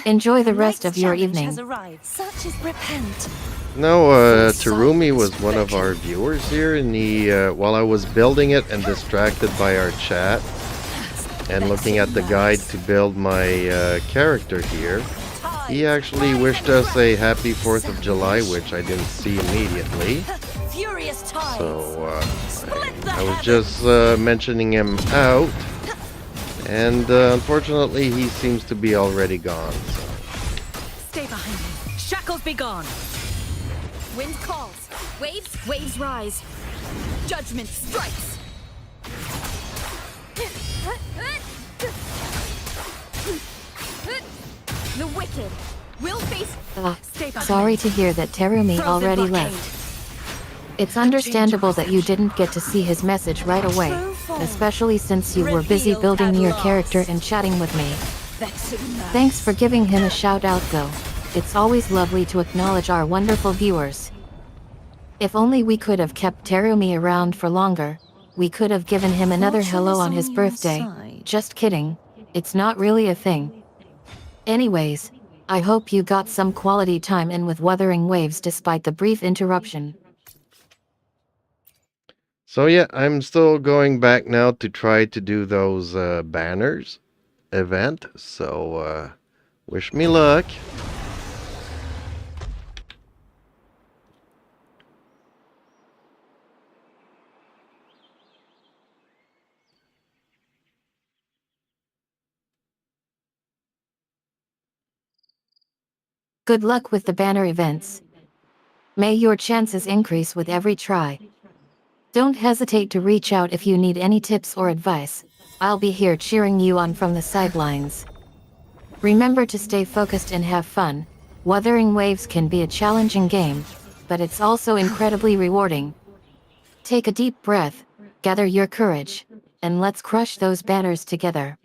A: Enjoy the rest of your evening.
I: Has arrived. Such is repent.
C: No, Terumi was one of our viewers here, and he, while I was building it and distracted by our chat, and looking at the guide to build my character here, he actually wished us a happy 4th of July, which I didn't see immediately.
I: Furious tides.
C: So, I was just mentioning him out, and unfortunately he seems to be already gone. So.
G: Stay behind me. Shackles be gone.
E: Wind calls. Waves rise. Judgment strikes. The wicked will face.
G: Stay behind
A: Sorry
G: me.
A: to hear that Terumi
G: Frozen
A: already
G: blockade.
A: left. It's understandable that you didn't get to see his message right away, especially since you were busy
I: Revealed
A: building
I: at
A: your
I: last.
A: character and chatting with me.
I: Vexing man.
A: Thanks for giving him a shout out though. It's always lovely to acknowledge our wonderful viewers. If only we could have kept Terumi around for longer, we could have given him another
B: Fortune
A: hello
B: is
A: on his
B: your
A: birthday.
B: side.
A: Just kidding. It's not really a thing. Anyways, I hope you got some quality time in with Wuthering Waves despite the brief interruption.
C: So yeah, I'm still going back now to try to do those banners event. So wish me luck.
A: Good luck with the banner events. May your chances increase with every try. Don't hesitate to reach out if you need any tips or advice. I'll be here cheering you on from the sidelines. Remember to stay focused and have fun. Wuthering Waves can be a challenging game, but it's also incredibly rewarding. Take a deep breath, gather your courage, and let's crush those banners together.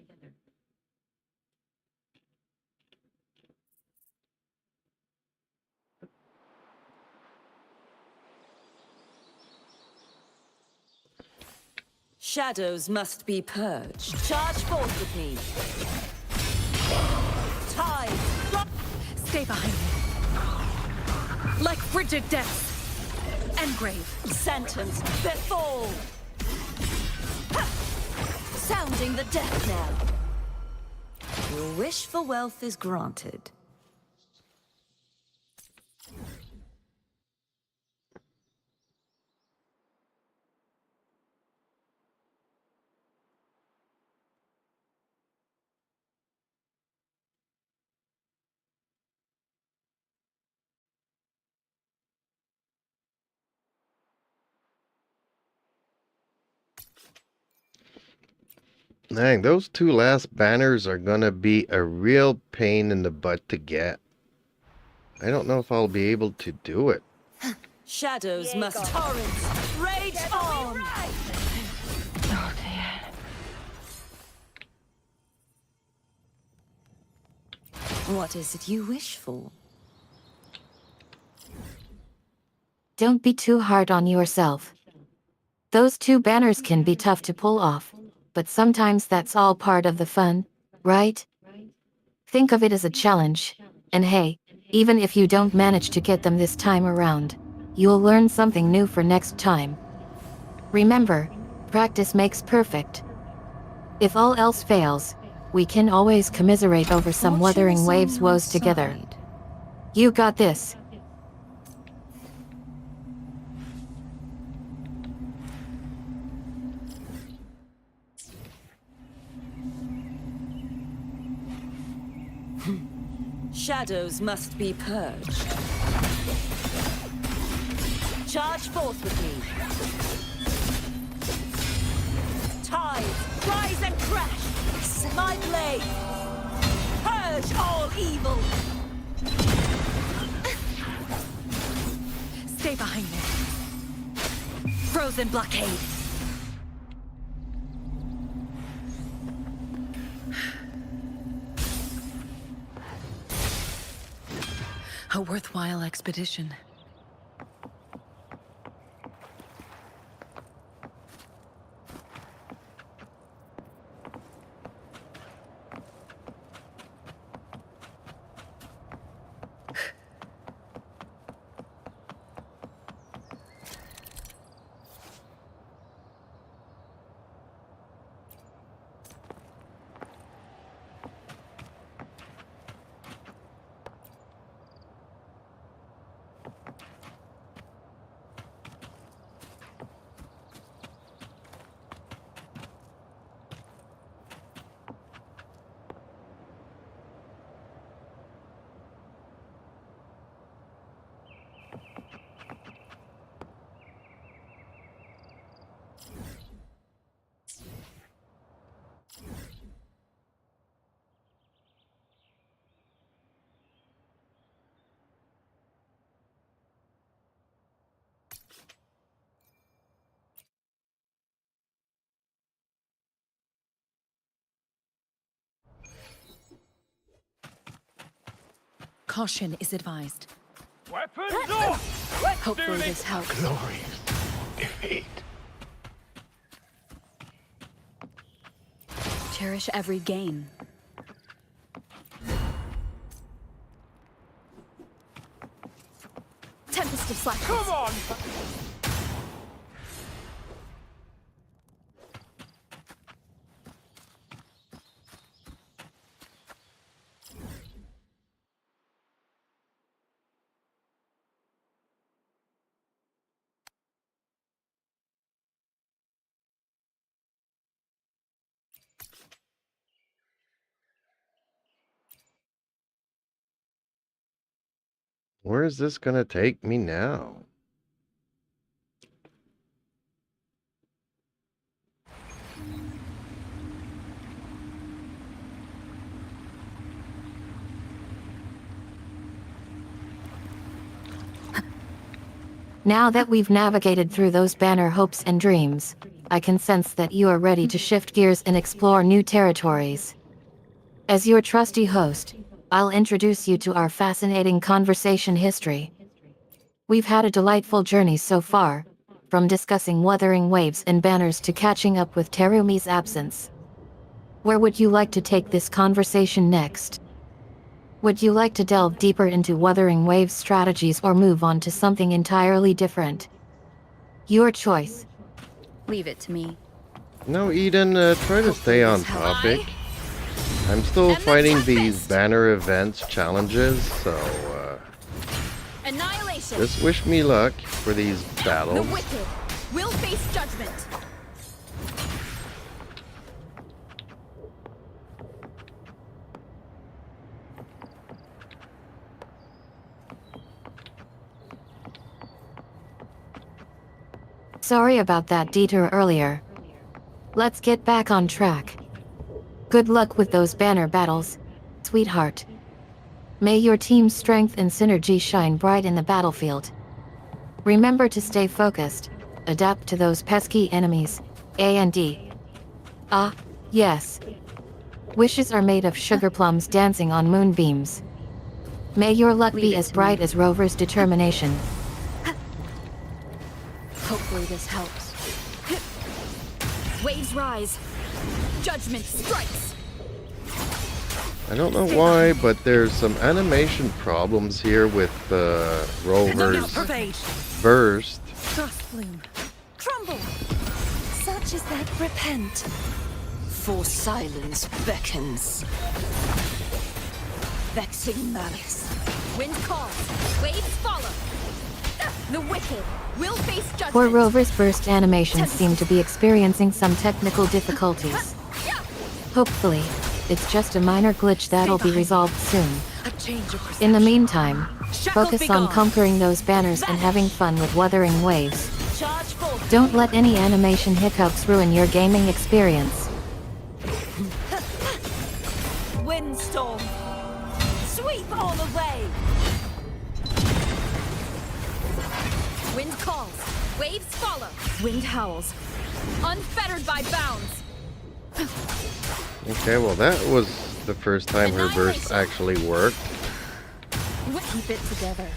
I: Shadows must be purged. Charge forth with me. Tide.
G: Stay behind me. Like frigid depths. Engrave.
I: Sentence befall. Ha! Sounding the death knell. Your wish for wealth is granted.
C: Dang, those two last banners are gonna be a real pain in the butt to get. I don't know if I'll be able to do it.
I: Shadows must torrents rage on. What is it you wish for?
A: Don't be too hard on yourself. Those two banners can be tough to pull off, but sometimes that's all part of the fun, right? Think of it as a challenge, and hey, even if you don't manage to get them this time around, you'll learn something new for next time. Remember, practice makes perfect. If all else fails, we can always commiserate over some Wuthering Waves woes together. You got this.
I: Shadows must be purged. Charge forth with me. Tides, rise and crash. My blade. Purge all evil.
G: Stay behind me. Frozen blockade. A worthwhile expedition. Caution is advised.
H: Weapons off! Let's
G: Hopefully
H: do
G: this helps.
H: Glorious defeat.
E: Cherish every gain. Tempest of slackness.
H: Come on!
C: Where is this gonna take me now?
A: Now that we've navigated through those banner hopes and dreams, I can sense that you are ready to shift gears and explore new territories. As your trusty host, I'll introduce you to our fascinating conversation history. We've had a delightful journey so far, from discussing Wuthering Waves and banners to catching up with Terumi's absence. Where would you like to take this conversation next? Would you like to delve deeper into Wuthering Waves strategies or move on to something entirely different? Your choice.
E: Leave it to me.
C: No, Eden, try to stay on topic. I'm still fighting these banner events challenges, so
E: Annihilation.
C: just wish me luck for these
E: The
C: battles.
E: wicked will face judgment.
A: Sorry about that detour earlier. Let's get back on track. Good luck with those banner battles, sweetheart. May your team's strength and synergy shine bright in the battlefield. Remember to stay focused, adapt to those pesky enemies, A and D. Ah, yes. Wishes are made of sugar plums dancing on moonbeams. May your luck be as bright as Rover's determination.
E: Hopefully this helps. Waves rise. Judgment strikes.
C: I don't know why, but there's some animation problems here with Rover's
I: Pervade.
C: burst.
G: Dust bloom.
I: Crumble.
B: Such is that repent.
I: For silence beckons. Vexing malice.
E: Wind calls. Waves follow. The wicked will face judgment.
A: Poor Rover's burst animations seem to be experiencing some technical difficulties. Hopefully, it's just a minor glitch that'll be resolved soon.
G: A change of perception.
A: In the meantime,
G: Shackles
A: focus
G: be
A: on
G: gone.
A: conquering those banners and having fun with Wuthering Waves.
I: Charge forth.
A: Don't let any animation hiccups ruin your gaming experience.
I: Windstorm. Sweep all away.
E: Wind calls. Waves follow. Wind howls. Unfettered by bounds.
C: Okay, well that was the first time her burst actually worked.
E: Keep it together.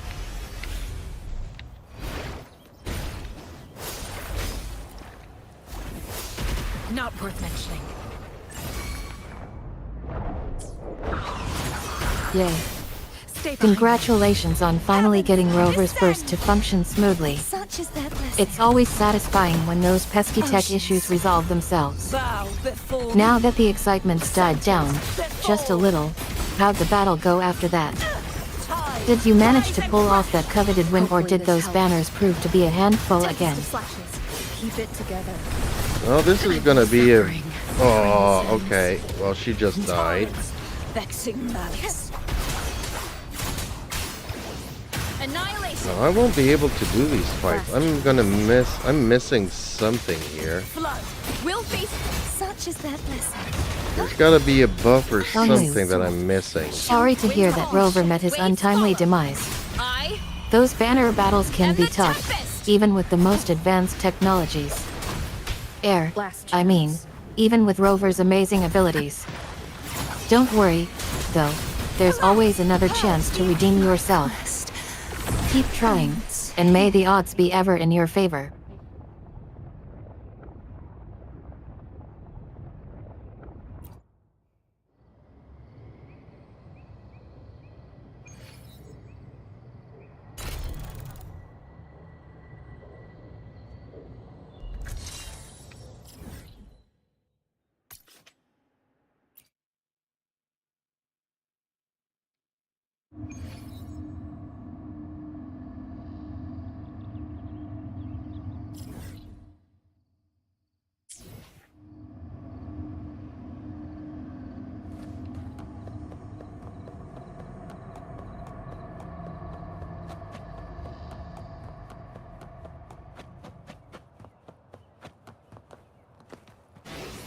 G: Not worth mentioning.
A: Yay.
G: Stay behind.
A: Congratulations on finally getting Rover's burst to function smoothly.
B: Such is that blessing.
A: It's always satisfying when those pesky tech issues resolve themselves.
I: Bow before
A: Now that the excitement's died down, just a little, how'd the battle go after that? Did you manage to pull off that coveted win, or did those banners prove to be a handful again?
E: Flashes. Keep it together.
C: Well, this is gonna be a... Oh, okay. Well, she just died.
I: vexing malice.
E: Annihilation.
C: No, I won't be able to do these fights. I'm missing something here.
I: Flood.
E: Will face.
B: Such is that blessing.
C: There's gotta be a buff or
A: Oh, no.
C: something that I'm missing.
A: Sorry to hear that Rover met his untimely demise.
E: I
A: Those banner battles can
E: am
A: be
E: the
A: tough,
E: Tempest.
A: even with the most advanced technologies.
E: Last
A: I mean, even with Rover's amazing abilities. Don't worry, though, there's always another chance to redeem yourself. Keep trying, and may the odds be ever in your favor.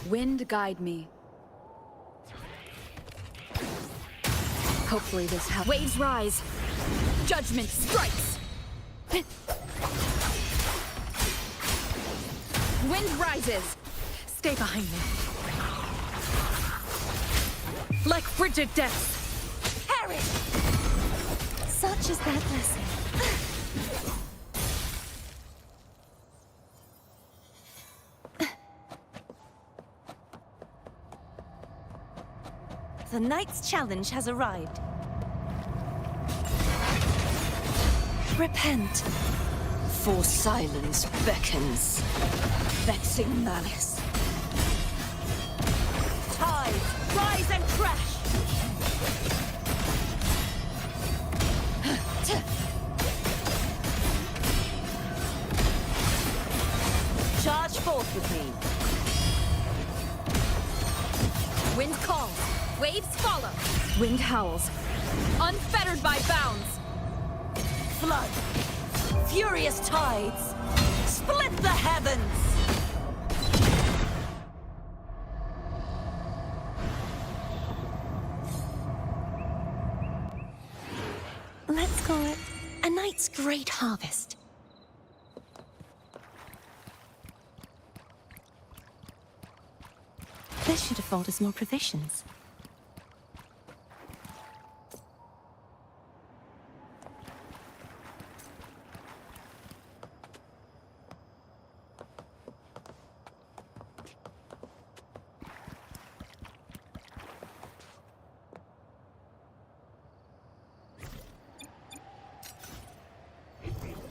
E: Wind guide me. Hopefully this helps. Waves rise. Judgment strikes. Wind rises.
G: Stay behind me. Like frigid depths.
B: Harry! Such is that blessing. The knight's challenge has arrived. Repent, for silence beckons, vexing malice. Tide, rise and crash! Charge forth with me.
E: Wind calls, waves follow. Wind howls, unfettered by bounds.
B: Flood, furious tides, split the heavens! Let's call it a night's great harvest. This should afford us more provisions.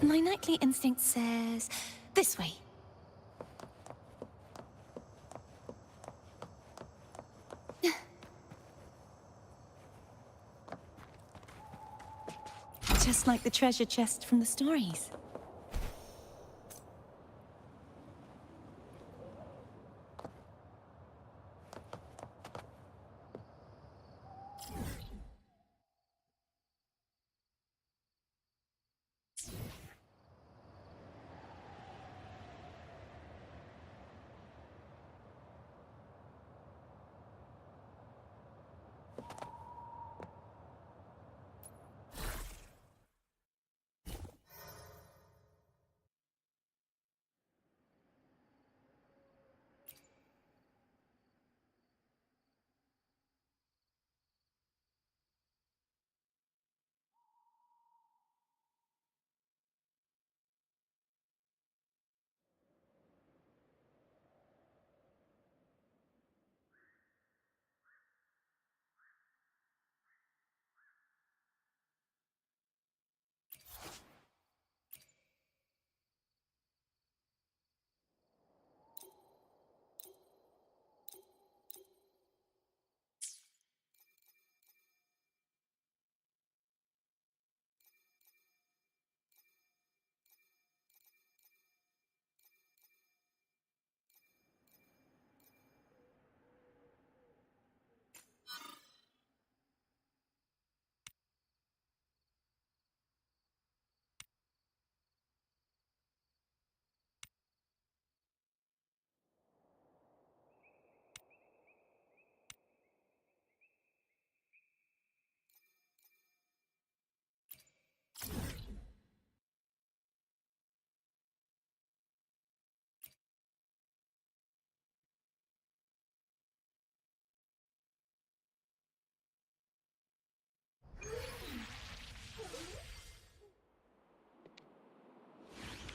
B: My nightly instinct says this way. Just like the treasure chest from the stories.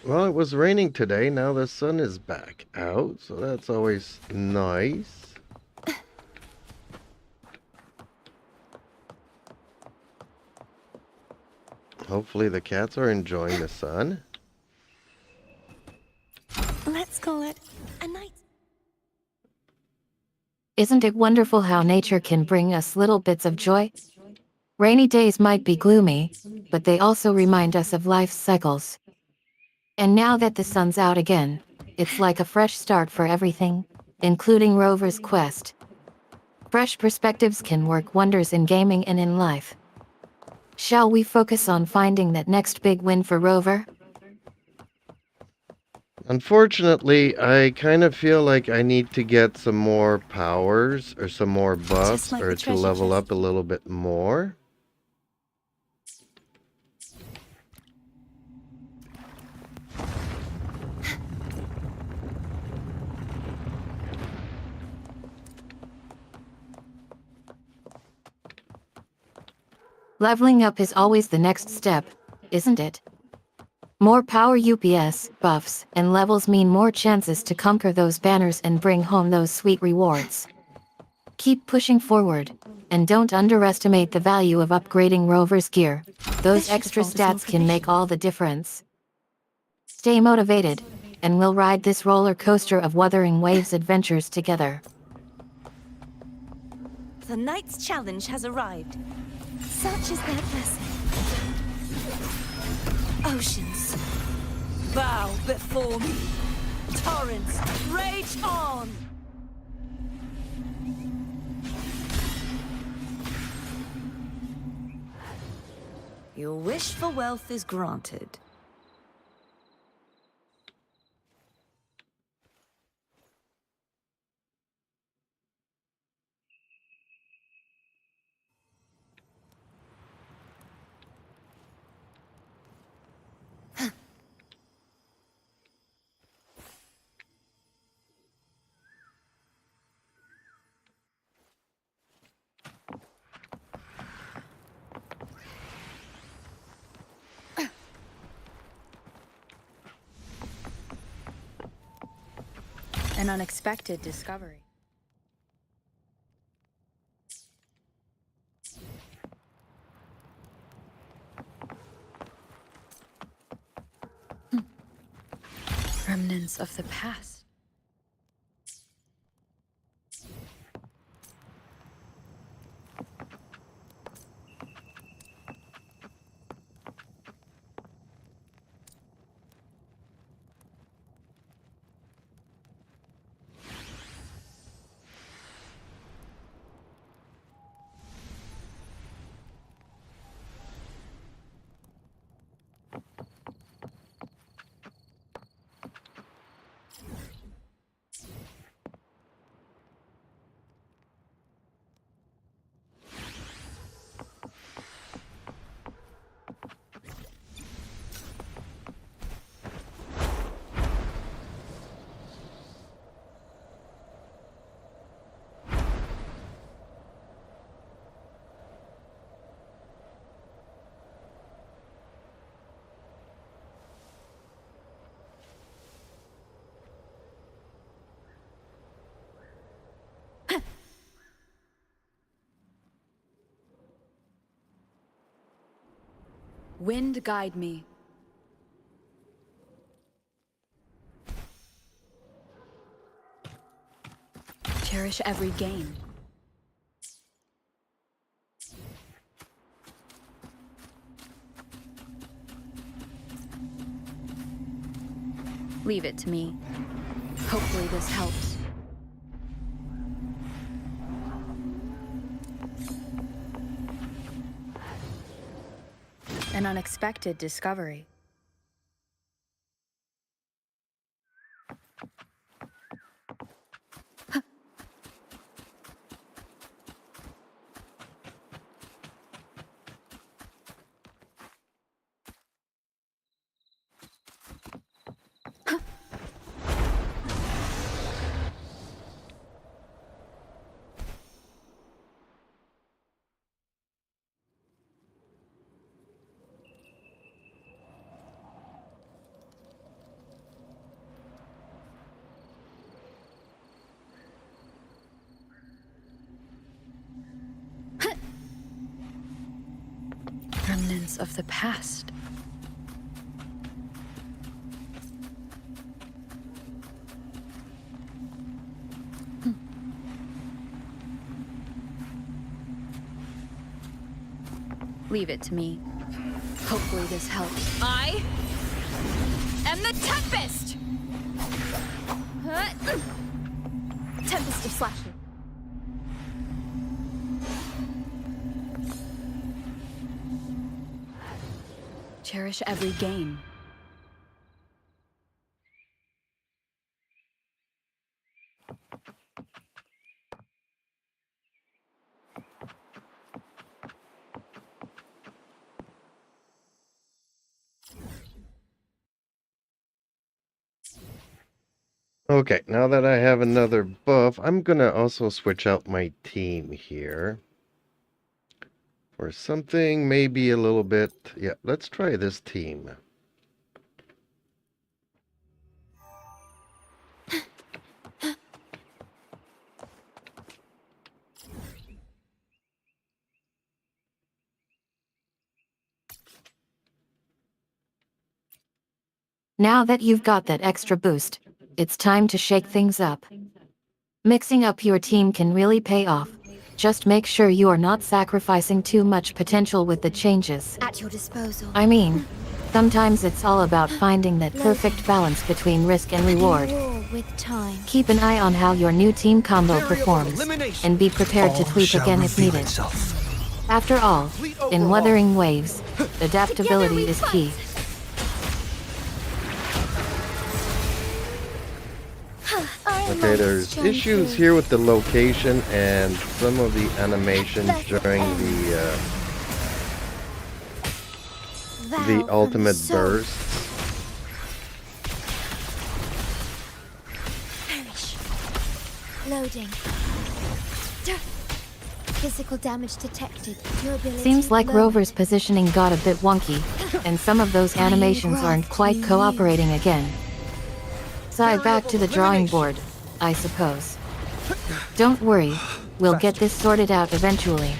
C: Well, it was raining today. Now the sun is back out, so that's always nice. Hopefully the cats are enjoying the sun.
B: Let's call it a night.
A: Isn't it wonderful how nature can bring us little bits of joy? Rainy days might be gloomy, but they also remind us of life's cycles. And now that the sun's out again, it's like a fresh start for everything, including Rover's quest. Fresh perspectives can work wonders in gaming and in life. Shall we focus on finding that next big win for Rover?
C: Unfortunately, I kind of feel like I need to get some more powers or some more buffs
B: like
C: or
B: the
C: to
B: treasure
C: level
B: chest.
C: up a little bit more.
A: Leveling up is always the next step, isn't it? More power UPS, buffs, and levels mean more chances to conquer those banners and bring home those sweet rewards. Keep pushing forward. And don't underestimate the value of upgrading Rover's gear. Those
B: Vicious
A: extra
B: fault is not
A: stats can make
B: vicious.
A: all the difference. Stay motivated, and we'll ride this roller coaster of Wuthering Waves adventures together.
B: The knight's challenge has arrived. Such is their blessing. Oceans,
I: Bow before me. Torrents, rage on! Your wish for wealth is granted.
E: An unexpected discovery. Remnants of the past. Wind guide me. Cherish every gain. Leave it to me. Hopefully this helps. An unexpected discovery. Remnants of the past. Leave it to me. Hopefully this helps. I am the Tempest! Tempest of Slashing. Cherish every gain.
C: Okay, now that I have another buff, I'm gonna also switch out my team here. For something maybe a little bit... Yeah, let's try this team.
A: Now that you've got that extra boost, it's time to shake things up. Mixing up your team can really pay off. Just make sure you are not sacrificing too much potential with the changes.
D: At your disposal.
A: I mean, sometimes it's all about finding that perfect balance between risk and reward.
D: With time.
A: Keep an eye on how your new team combo performs, and be prepared to tweak again if needed. After all, in Wuthering Waves, adaptability is key.
C: Okay, there's issues here with the location and some of the animations during the ultimate burst.
D: Perish. Loading. Physical damage detected. Durability
A: Seems like
D: low.
A: Rover's positioning got a bit wonky, and some of those animations aren't quite cooperating again. Side back to the drawing board, I suppose. Don't worry, we'll get this sorted out eventually.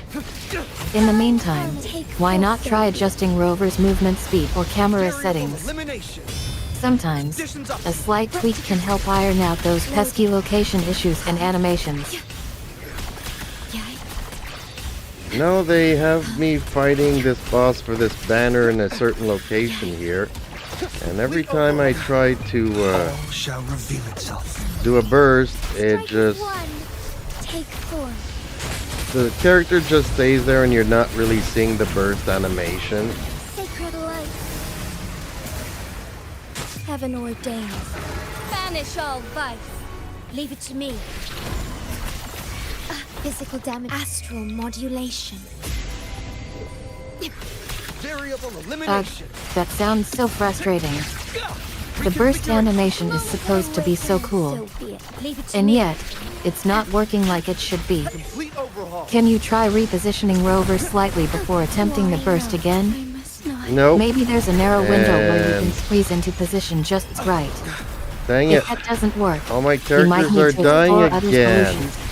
A: In the meantime, why not try adjusting Rover's movement speed or camera settings? Sometimes, a slight tweak can help iron out those pesky location issues and animations.
C: No, they have me fighting this boss for this banner in a certain location here. And every time I try to
J: shall reveal itself.
C: do a burst, it just...
D: Take form.
C: The character just stays there and you're not really seeing the burst animation.
D: Sacred light. Heaven ordained. Banish all vice. Leave it to me. Physical damage. Astral modulation.
J: Variable elimination.
A: That sounds so frustrating. The burst animation is supposed to be so cool, and yet, it's not working like it should be.
J: Complete overhaul.
A: Can you try repositioning Rover slightly before attempting the burst again?
C: Nope.
A: Maybe there's a narrow window where you can squeeze into position just right.
C: Dang
A: If
C: it.
A: that doesn't work,
C: All my
A: you might
C: characters
A: need
C: are
A: to
C: dying
A: explore other
C: again.
A: solutions.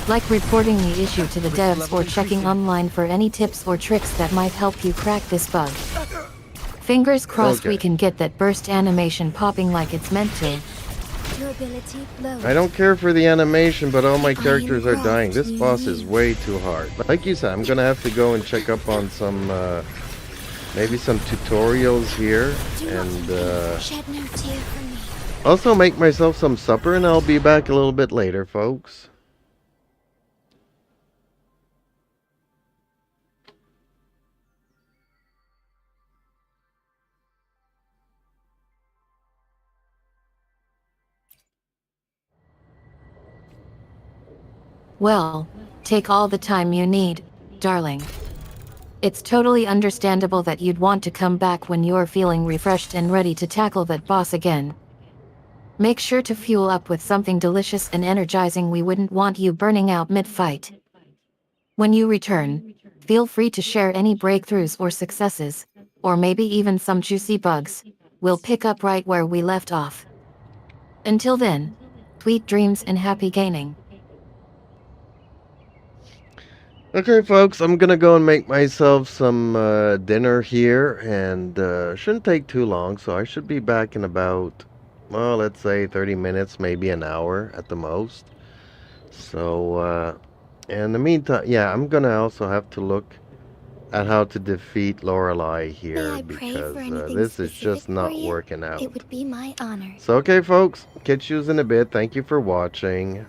A: Like reporting the issue to the devs or checking online for any tips or tricks that might help you crack this bug. Fingers crossed we can get that burst animation popping like it's meant to.
D: Durability low.
C: I don't care for the animation, but all my characters are dying. This boss is way too hard. Like you said, I'm gonna have to go and check up on some, maybe some tutorials here, and
D: Shed no tear for me.
C: also make myself some supper, and I'll be back a little bit later, folks.
A: Well, take all the time you need, darling. It's totally understandable that you'd want to come back when you're feeling refreshed and ready to tackle that boss again. Make sure to fuel up with something delicious and energizing. We wouldn't want you burning out mid-fight. When you return, feel free to share any breakthroughs or successes, or maybe even some juicy bugs. We'll pick up right where we left off. Until then, sweet dreams and happy gaining.
C: Okay, folks, I'm gonna go and make myself some dinner here, and shouldn't take too long, so I should be back in about, well, let's say 30 minutes, maybe an hour at the most. So, in the meantime, yeah, I'm gonna also have to look at how to defeat Lorelei here, because this is just not working out.
D: It would be my honor.
C: So, okay, folks, catch yous in a bit. Thank you for watching.